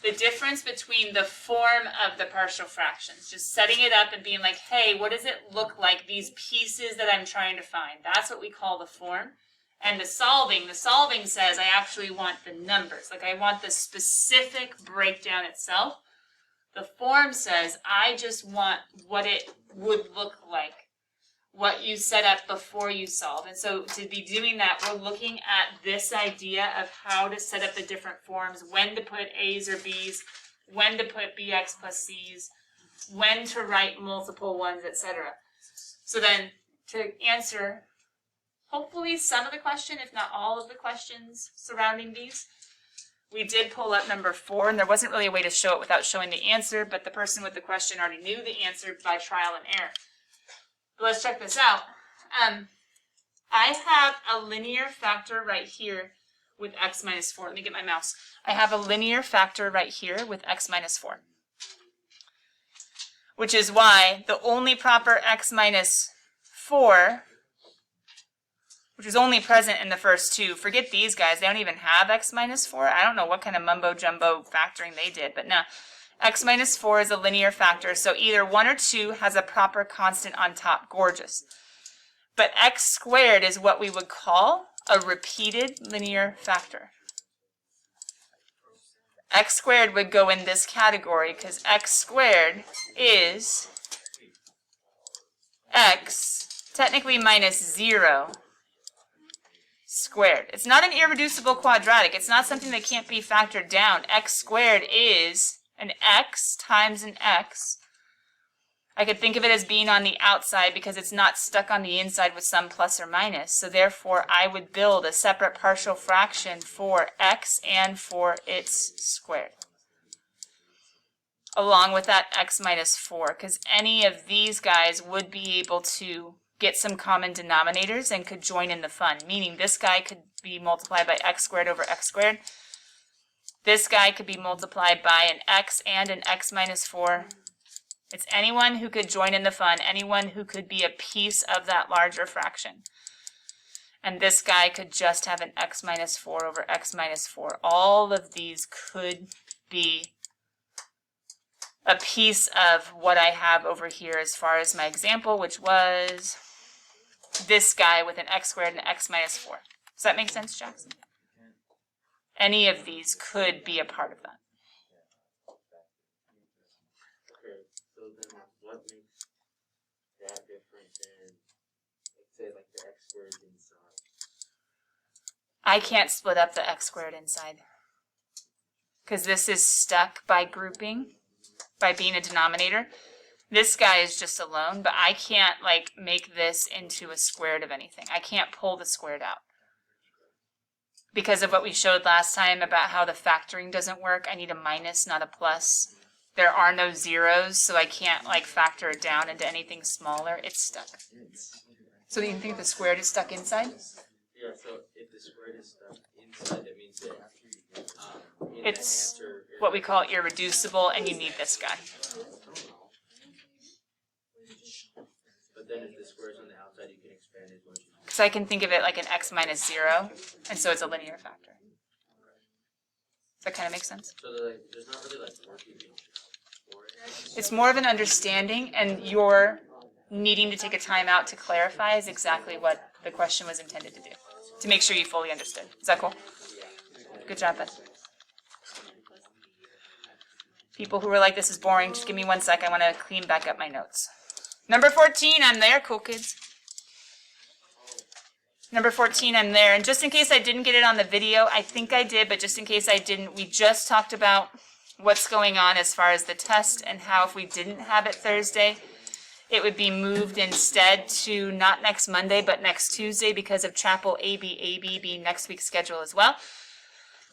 The difference between the form of the partial fractions, just setting it up and being like, hey, what does it look like, these pieces that I'm trying to find? That's what we call the form. And the solving says I actually want the numbers, like I want the specific breakdown itself. The form says I just want what it would look like, what you set up before you solve. And so to be doing that, we're looking at this idea of how to set up the different forms, when to put A's or B's, when to put BX plus C's, when to write multiple ones, etc. So then to answer hopefully some of the question, if not all of the questions surrounding these, we did pull up number 4, and there wasn't really a way to show it without showing the answer, but the person with the question already knew the answer by trial and error. But let's check this out. I have a linear factor right here with x minus 4. Let me get my mouse. I have a linear factor right here with x minus 4. Which is why the only proper x minus 4, which is only present in the first two. Forget these guys. They don't even have x minus 4. I don't know what kind of mumbo-jumbo factoring they did, but no. X minus 4 is a linear factor, so either 1 or 2 has a proper constant on top. Gorgeous. But x squared is what we would call a repeated linear factor. X squared would go in this category because x squared is x, technically minus 0, squared. It's not an irreducible quadratic. It's not something that can't be factored down. X squared is an x times an x. I could think of it as being on the outside because it's not stuck on the inside with some plus or minus. So therefore, I would build a separate partial fraction for x and for its squared, along with that x minus 4, because any of these guys would be able to get some common denominators and could join in the fun, meaning this guy could be multiplied by x squared over x squared. This guy could be multiplied by an x and an x minus 4. It's anyone who could join in the fun, anyone who could be a piece of that larger fraction. And this guy could just have an x minus 4 over x minus 4. All of these could be a piece of what I have over here as far as my example, which was this guy with an x squared and an x minus 4. Does that make sense, Jackson? Any of these could be a part of that. Okay, so then what makes that different than, let's say, like the x squared inside? I can't split up the x squared inside because this is stuck by grouping, by being a denominator. This guy is just alone, but I can't like make this into a squared of anything. I can't pull the squared out. Because of what we showed last time about how the factoring doesn't work, I need a minus, not a plus. There are no zeros, so I can't like factor it down into anything smaller. It's stuck. So you think the squared is stuck inside? Yeah, so if the squared is stuck inside, that means that in It's the answer, what we call irreducible, and you need this guy. but then if the square's on the outside, you can expand it as much as you Because I can think of it like an x minus 0, and so it's a linear factor. Does that kind of make sense? So there's not really like working for it. It's more of an understanding, and your needing to take a time out to clarify is exactly what the question was intended to do, to make sure you fully understood. Is that cool? Good job, bud. People who were like, this is boring, just give me 1 sec. I want to clean back up my notes. Number 14, I'm there, cool kids. Number 14, I'm there. And just in case I didn't get it on the video, I think I did, but just in case I didn't, we just talked about what's going on as far as the test and how if we didn't have it Thursday, it would be moved instead to not next Monday, but next Tuesday because of Chapel AB being next week's schedule as well.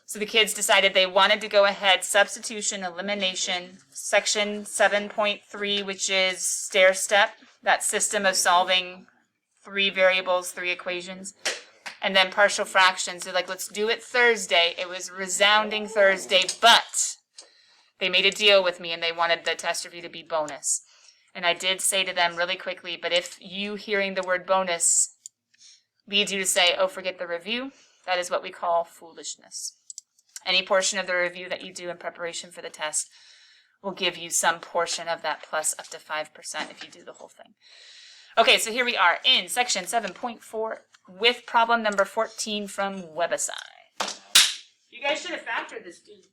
So the kids decided they wanted to go ahead, substitution, elimination, section 7.3, which is stair step, that system of solving 3 variables, 3 equations, and then partial fractions. They're like, let's do it Thursday. It was resounding Thursday, but they made a deal with me and they wanted the test review to be bonus. And I did say to them really quickly, but if you hearing the word bonus leads you to say, oh, forget the review, that is what we call foolishness. Any portion of the review that you do in preparation for the test will give you some portion of that plus up to 5% if you do the whole thing. Okay, so here we are in section 7.4 with problem number 14 from WebAssign. You guys should have factored this, dude.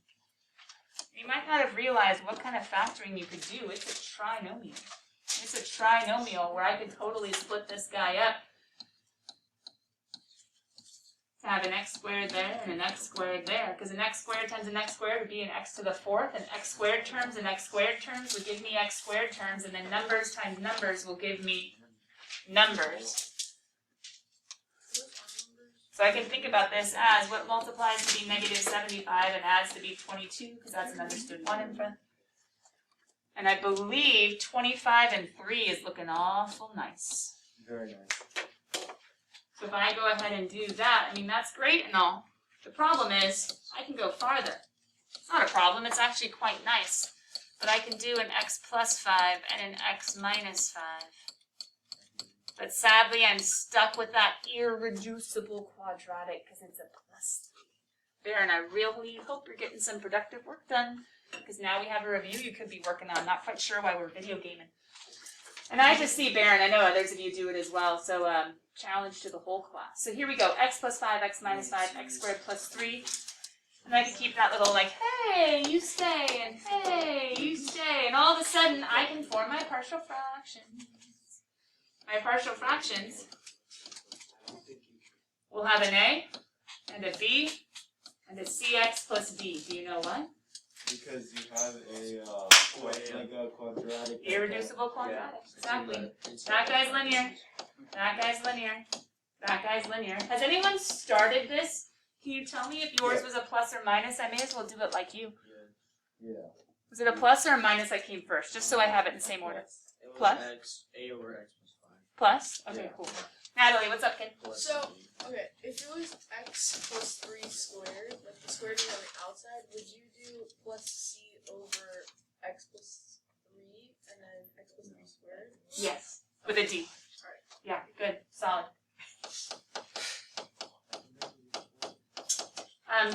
You might not have realized what kind of factoring you could do. It's a trinomial. It's a trinomial where I could totally split this guy up to have an x squared there and an x squared there. Because an x squared times an x squared would be an x to the 4th, and x squared terms and x squared terms would give me x squared terms, and then numbers times numbers will give me numbers. So I can think about this as what multiplies to be negative 75 and adds to be 22, because that's an understood 1 in front. And I believe 25 and 3 is looking awful nice. Very nice. So if I go ahead and do that, I mean, that's great and all. The problem is, I can go farther. It's not a problem, it's actually quite nice. But I can do an x plus 5 and an x minus 5. But sadly, I'm stuck with that irreducible quadratic because it's a plus 3. Baron, I really hope you're getting some productive work done because now we have a review you could be working on. Not quite sure why we're video gaming. And I just see, Baron, I know others of you do it as well, so challenge to the whole class. So here we go, x plus 5, x minus 5, x squared plus 3. And I can keep that little like, hey, you stay, and hey, you stay. And all of a sudden, I can form my partial fractions. My partial fractions will have an a, and a b, and a cx plus d. Do you know why? Because you have a quadratic. Irreducible quadratic. Exactly. That guy's linear. That guy's linear. That guy's linear. Has anyone started this? Can you tell me if yours was a plus or minus? I may as well do it like you. Yeah. Was it a plus or a minus that came first? Just so I have it in the same order. It was Plus? a over x Plus? Okay, Yeah. cool. Natalie, what's up, kid? plus So, okay, if it was x plus 3 squared, like the squared is on the outside, would you do plus c over x plus 3 and then x plus 3 squared? Yes. With a D. Alright. Yeah, good. Solid.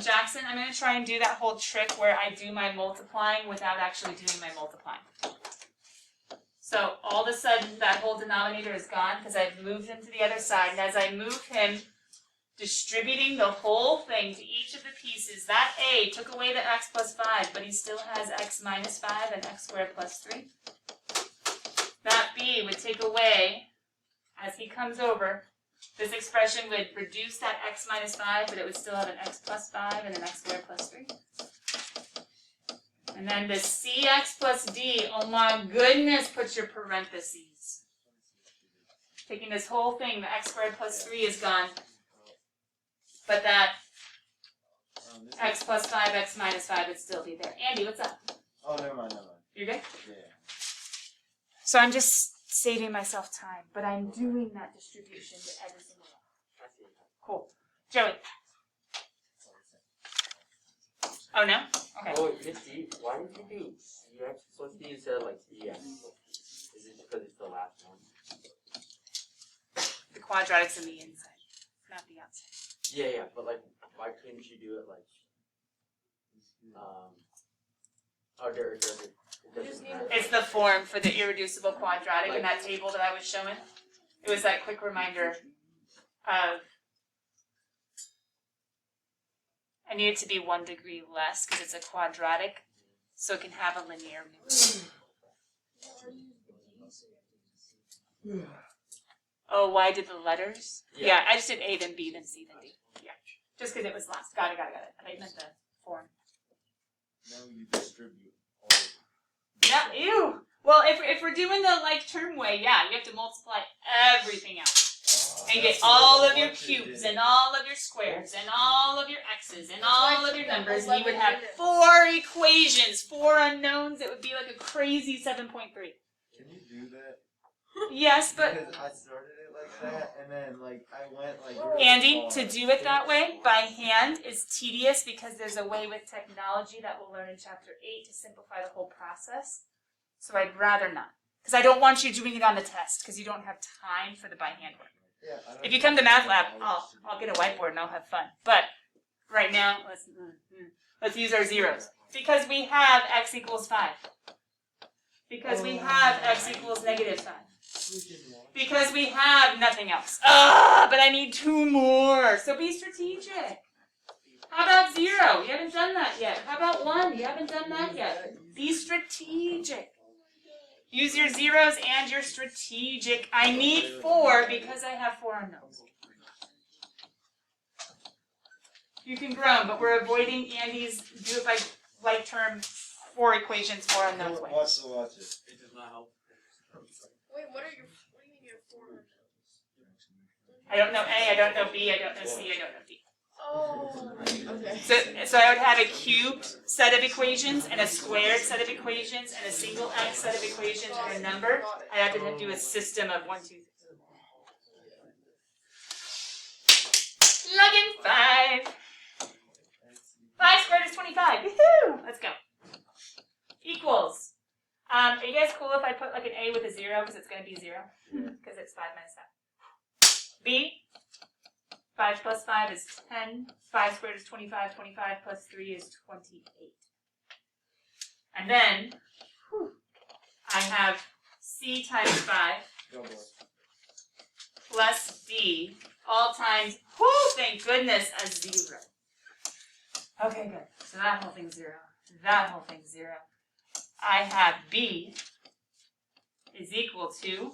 Jackson, I'm going to try and do that whole trick where I do my multiplying without actually doing my multiplying. So all of a sudden, that whole denominator is gone because I've moved him to the other side. And as I move him, distributing the whole thing to each of the pieces. That A took away the x plus 5, but he still has x minus 5 and x squared plus 3. That B would take away, as he comes over, this expression would reduce that x minus 5, but it would still have an x plus 5 and an x squared plus 3. And then the cx plus d, oh my goodness, put your parentheses. Taking this whole thing, the x squared plus 3 is gone. But that x plus 5, x minus 5 would still be there. Andy, what's up? Oh, never mind. You're good? Yeah. So I'm just saving myself time, but I'm doing that distribution to every single one. Cool. Joey. Oh, no? Okay. Oh, Miss D, why did you do CX plus D instead of like EX plus D? Is it because it's the last one? The quadratic's in the inside, not the outside. Yeah, but like, why couldn't you do it like, it doesn't matter. It's the form for the irreducible quadratic in that table that I was showing. It was that quick reminder of I need it to be 1 degree less because it's a quadratic, so it can have a linear numerator. Oh, why did the letters? Yeah, I just did A, then B, then C, then D. Yeah, just because it was last. Got it. I meant the form. Now you distribute all. Yeah, ew. Well, if we're doing the like term way, yeah, you have to multiply everything out. And get all of your cubes and all of your squares and all of your x's and all of your numbers, and you would have 4 equations, 4 unknowns. It would be like a crazy 7.3. Can you do that? Yes, but Because I started it like that, and then like I went like. Andy, to do it that way by hand is tedious because there's a way with technology that we'll learn in chapter 8 to simplify the whole process. So I'd rather not, because I don't want you doing it on the test because you don't have time for the by hand work. Yeah, If you come to math lab, I'll get a whiteboard and I'll have fun. But right now, let's use our zeros. Because we have x equals 5. Because we have x equals negative 5. Because we have nothing else. But I need 2 more. So be strategic. How about 0? You haven't done that yet. How about 1? You haven't done that yet. Be strategic. Use your zeros and your strategic. I need 4 because I have 4 unknowns. You can groan, but we're avoiding Andy's do it by like term 4 equations, 4 unknowns way. Watch it. It does not help. Wait, what do you mean you have 4 unknowns? I don't know A, I don't know B, I don't know C, I don't know D. Oh, okay. So I would have a cubed set of equations and a squared set of equations and a single x set of equations and a number. I have to do a system of 1, 2, 3. Plug in 5. 5 squared is 25. Woohoo! Let's go. Equals. Are you guys cool if I put like an A with a 0 because it's going to be 0? Because it's 5 minus 5. B. 5 plus 5 is 10. 5 squared is 25. 25 plus 3 is 28. And then, I have C times 5 plus D all times, thank goodness, a 0. Okay, good. So that whole thing's 0. That whole thing's 0. I have B is equal to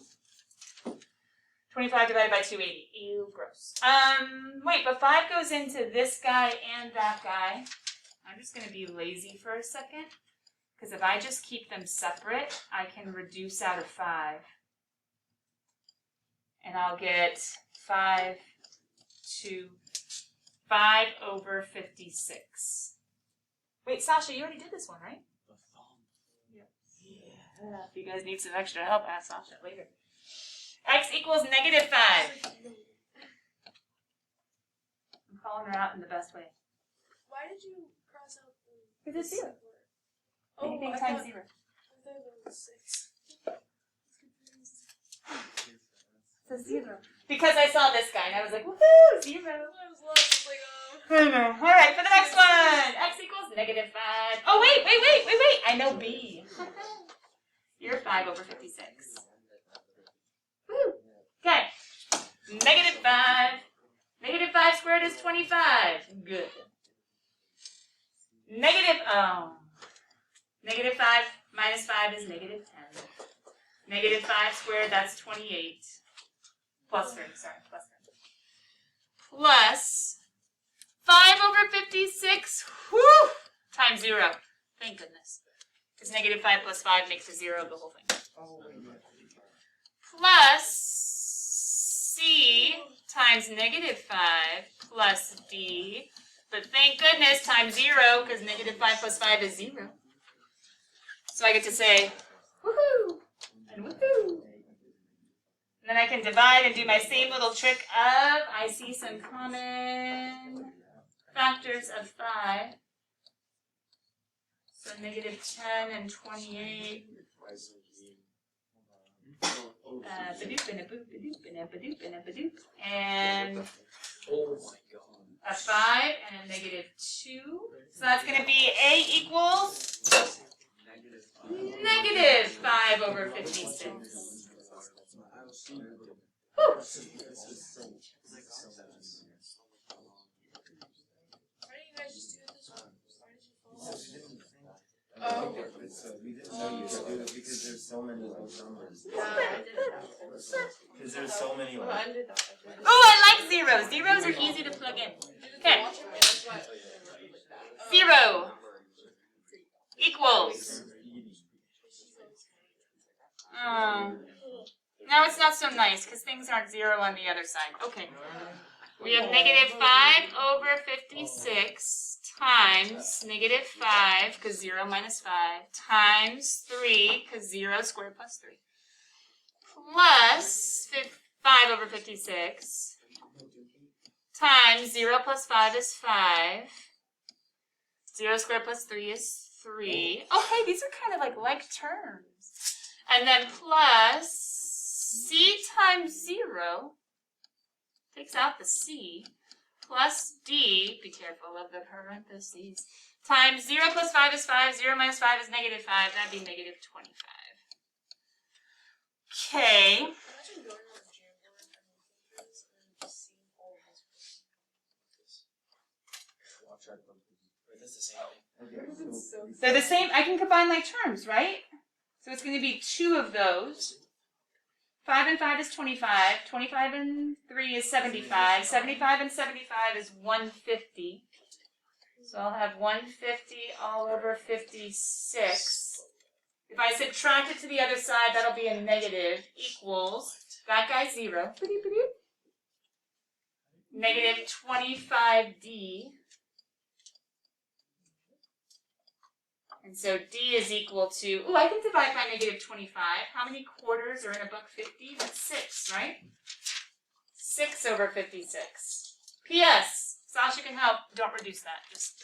25 divided by 280. Ew, gross. Wait, but 5 goes into this guy and that guy. I'm just going to be lazy for a second. Because if I just keep them separate, I can reduce out of 5. And I'll get 5 over 56. Wait, Sasha, you already did this one, right? Yeah. If you guys need some extra help, ask Sasha later. X equals negative 5. I'm calling her out in the best way. Why did you cross out the... Because it's 0. Oh, Anything I times thought- 0. I thought it was 6. It's a 0. Because I saw this guy and I was like, woohoo, 0. I was lost. Like, I know. Alright, for the next one. X equals negative 5. Oh, wait. I know B. You're 5 over 56. Woo. Okay. Negative 5. Negative 5 squared squared is 25. Good. Negative 5 minus 5 is negative 10. Negative 5 squared, that's 28. Plus 30, sorry, plus 30. Plus 5 over 56, whew, times 0. Thank goodness. Because negative 5 plus 5 makes a 0 of the whole thing. Plus C times negative 5 plus D. But thank goodness, times 0, because negative 5 plus 5 is 0. So I get to say, woohoo, and woohoo. And then I can divide and do my same little trick of, I see some common factors of 5. So negative 10 and 28. Ba-doop and a boop, ba-doop and a ba-doop and a ba-doop. And a 5 and a negative 2. So that's going to be A equals negative 5 over 56. Whew. Why didn't you guys just do it this way? Why did you follow? Oh. We didn't know you could do it because there's so many numbers. Because there's so many. Oh, I did that. Oh, I like zeros. Zeros are easy to plug in. Okay. 0 equals. Now it's not so nice because things aren't 0 on the other side. Okay. We have negative 5 over 56 times negative 5, because 0 minus 5, times 3, because 0 squared plus 3, plus 5 over 56, times 0 plus 5 is 5, 0 squared plus 3 is 3. Oh, hey, these are kind of like terms. And then plus C times 0 takes out the C, plus D, be careful of the parentheses, times 0 plus 5 is 5, 0 minus 5 is negative 5, that'd be negative 25. Okay. Imagine going on a Jamboard and looking for this and just seeing all of this. They're the same, I can combine like terms, right? So it's going to be 2 of those. 5 and 5 is 25, 25 and 3 is 75, 75 and 75 is 150. So I'll have 150 all over 56. If I subtract it to the other side, that'll be a negative, equals, that guy's 0, negative 25D. And so D is equal to, ooh, I can divide by negative 25. How many quarters are in a buck 50? That's 6, right? 6 over 56. P.S. Sasha can help. Don't reduce that. Just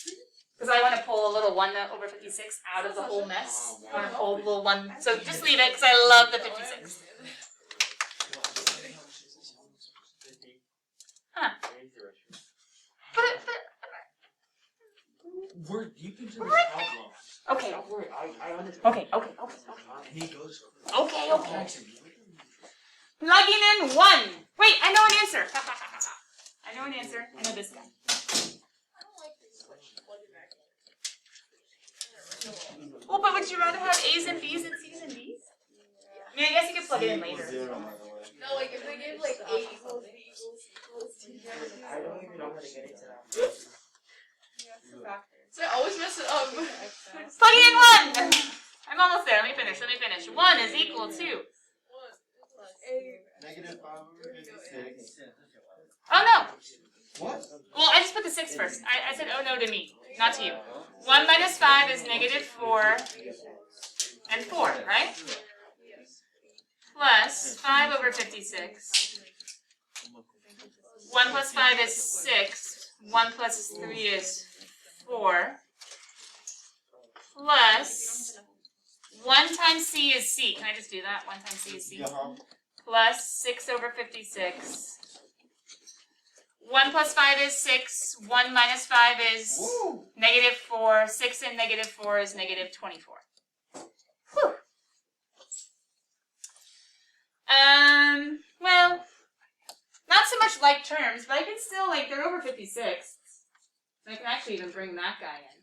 leave it. Because I want to pull a little 1 over 56 out of the whole mess. I want to pull a little 1. So just leave it because I love the 56. Huh. But We're deep into the problem. okay. Don't worry, I understand. Okay. And he goes Okay. Plugging in 1. Wait, I know an answer. I know an answer. I know this guy. I don't like things like plugging back in. Well, but would you rather have A's and B's and C's and D's? I mean, I guess you could plug it in later. No, like if they gave like A equals B equals C equals D. I don't even know how to get into that. So I always mess it up. Plugging in 1! I'm almost there. Let me finish. 1 is equal to. Negative 5 over 56. Oh, no. What? Well, I just put the 6 first. I said, oh, no, to me, not to you. 1 minus 5 is negative 4 and 4, right? Plus 5 over 56. 1 plus 5 is 6. 1 plus 3 is 4. Plus 1 times C is C. Can I just do that? 1 times C is C. Plus 6 over 56. 1 plus 5 is 6. 1 minus 5 is negative 4. 6 and negative 4 is negative 24. Whew. Well, not so much much like terms, but I can still, like, they're over 56. I can actually even bring that guy in.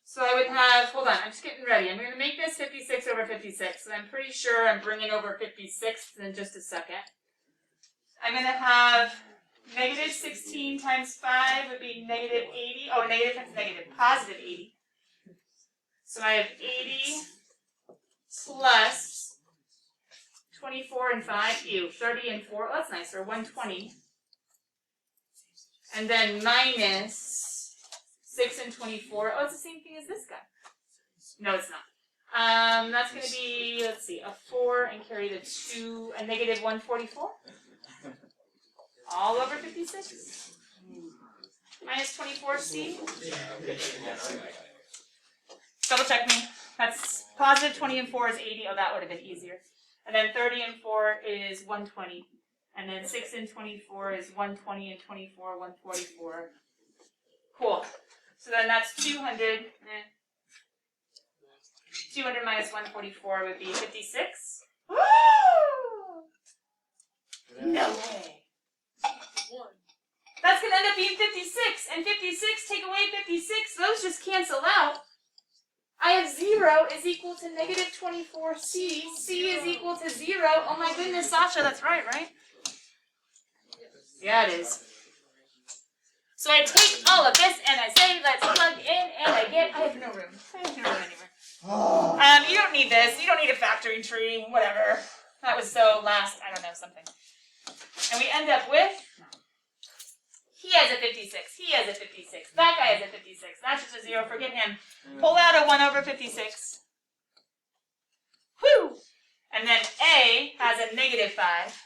So I would have, hold on, I'm just getting ready. I'm going to make this 56 over 56, and I'm pretty sure I'm bringing over 56 in just a second. I'm going to have negative 16 times 5 would be negative 80. Oh, negative times negative, positive 80. So I have 80 plus 24 and 5, 30 and 4, oh, that's nice, or 120. And then minus 6 and 24, oh, it's the same thing as this guy. No, it's not. That's going to be, let's see, a 4 and carry the 2, a negative 144. All over 56. Minus 24C. Double check me. That's positive 20 and 4 is 80. Oh, that would have been easier. And then 30 and 4 is 120. And then 6 and 24 is 120 and 24, 144. Cool. So then that's 200. 200 minus 144 would be 56. Woo! No way. That's going to end up being 56. And 56, take away 56, those just cancel out. I have 0 is equal to negative 24C. C is equal to 0. Oh my goodness, Sasha, that's right, right? Yeah, it is. So I take all of this and I say, let's plug in, and I have no room. I have no room anywhere. You don't need this. You don't need a factoring tree, whatever. That was so last, I don't know, something. And we end up with, he has a 56, he has a 56, that guy has a 56, that's just a 0, forget him. Pull out a 1 over 56. Whew! And then A has a negative 5.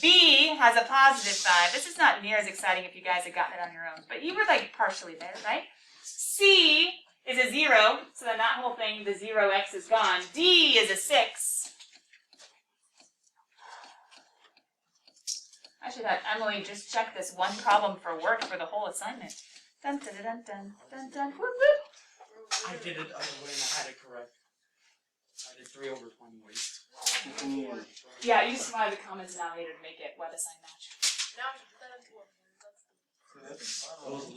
B has a positive 5. This is not near as exciting if you guys had gotten it on your own, but you were like partially there, right? C is a 0, so then that whole thing, the 0x is gone. D is a 6. I should have Emily just check this one problem for work for the whole assignment. Dun dun dun dun dun dun. Whoop whoop. I did it other way and I had it correct. I did 3 over 20 waste. Yeah, you just wanted the common denominator to make it WebAssign match. Now I should put that into a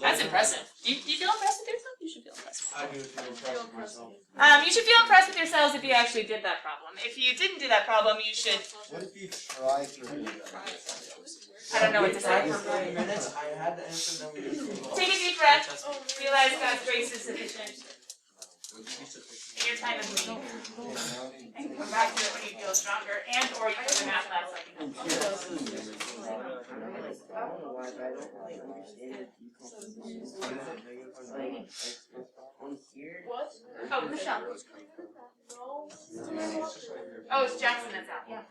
That's impressive. You feel impressed with yourself? You should feel impressed. I do feel impressed with myself. You should feel impressed with yourselves if you actually did that problem. If you didn't do that problem, you should. What if you try to do that? I don't know what to say. For 30 minutes, I had the answer, then we did. Take a deep breath. Realize God's grace is sufficient. In your time of need. And come back to it when you feel stronger, and or you can do math labs like you know. What? Oh, Michelle. No. Oh, it's Jackson that's out, yeah.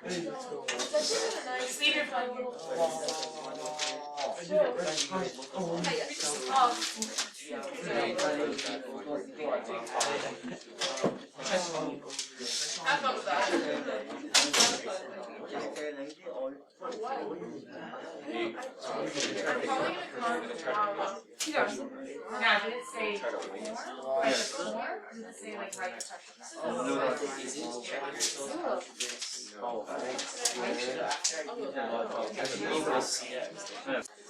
Just leave your phone. Have fun with that. I'm probably gonna come yeah, did it say more? Like more? Or did it say like right pressure?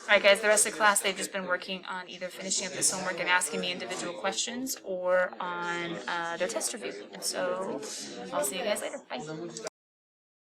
Alright guys, the rest of the class they've just been working on either finishing up this homework and asking me individual questions or on their test review. And so I'll see you guys later. Bye.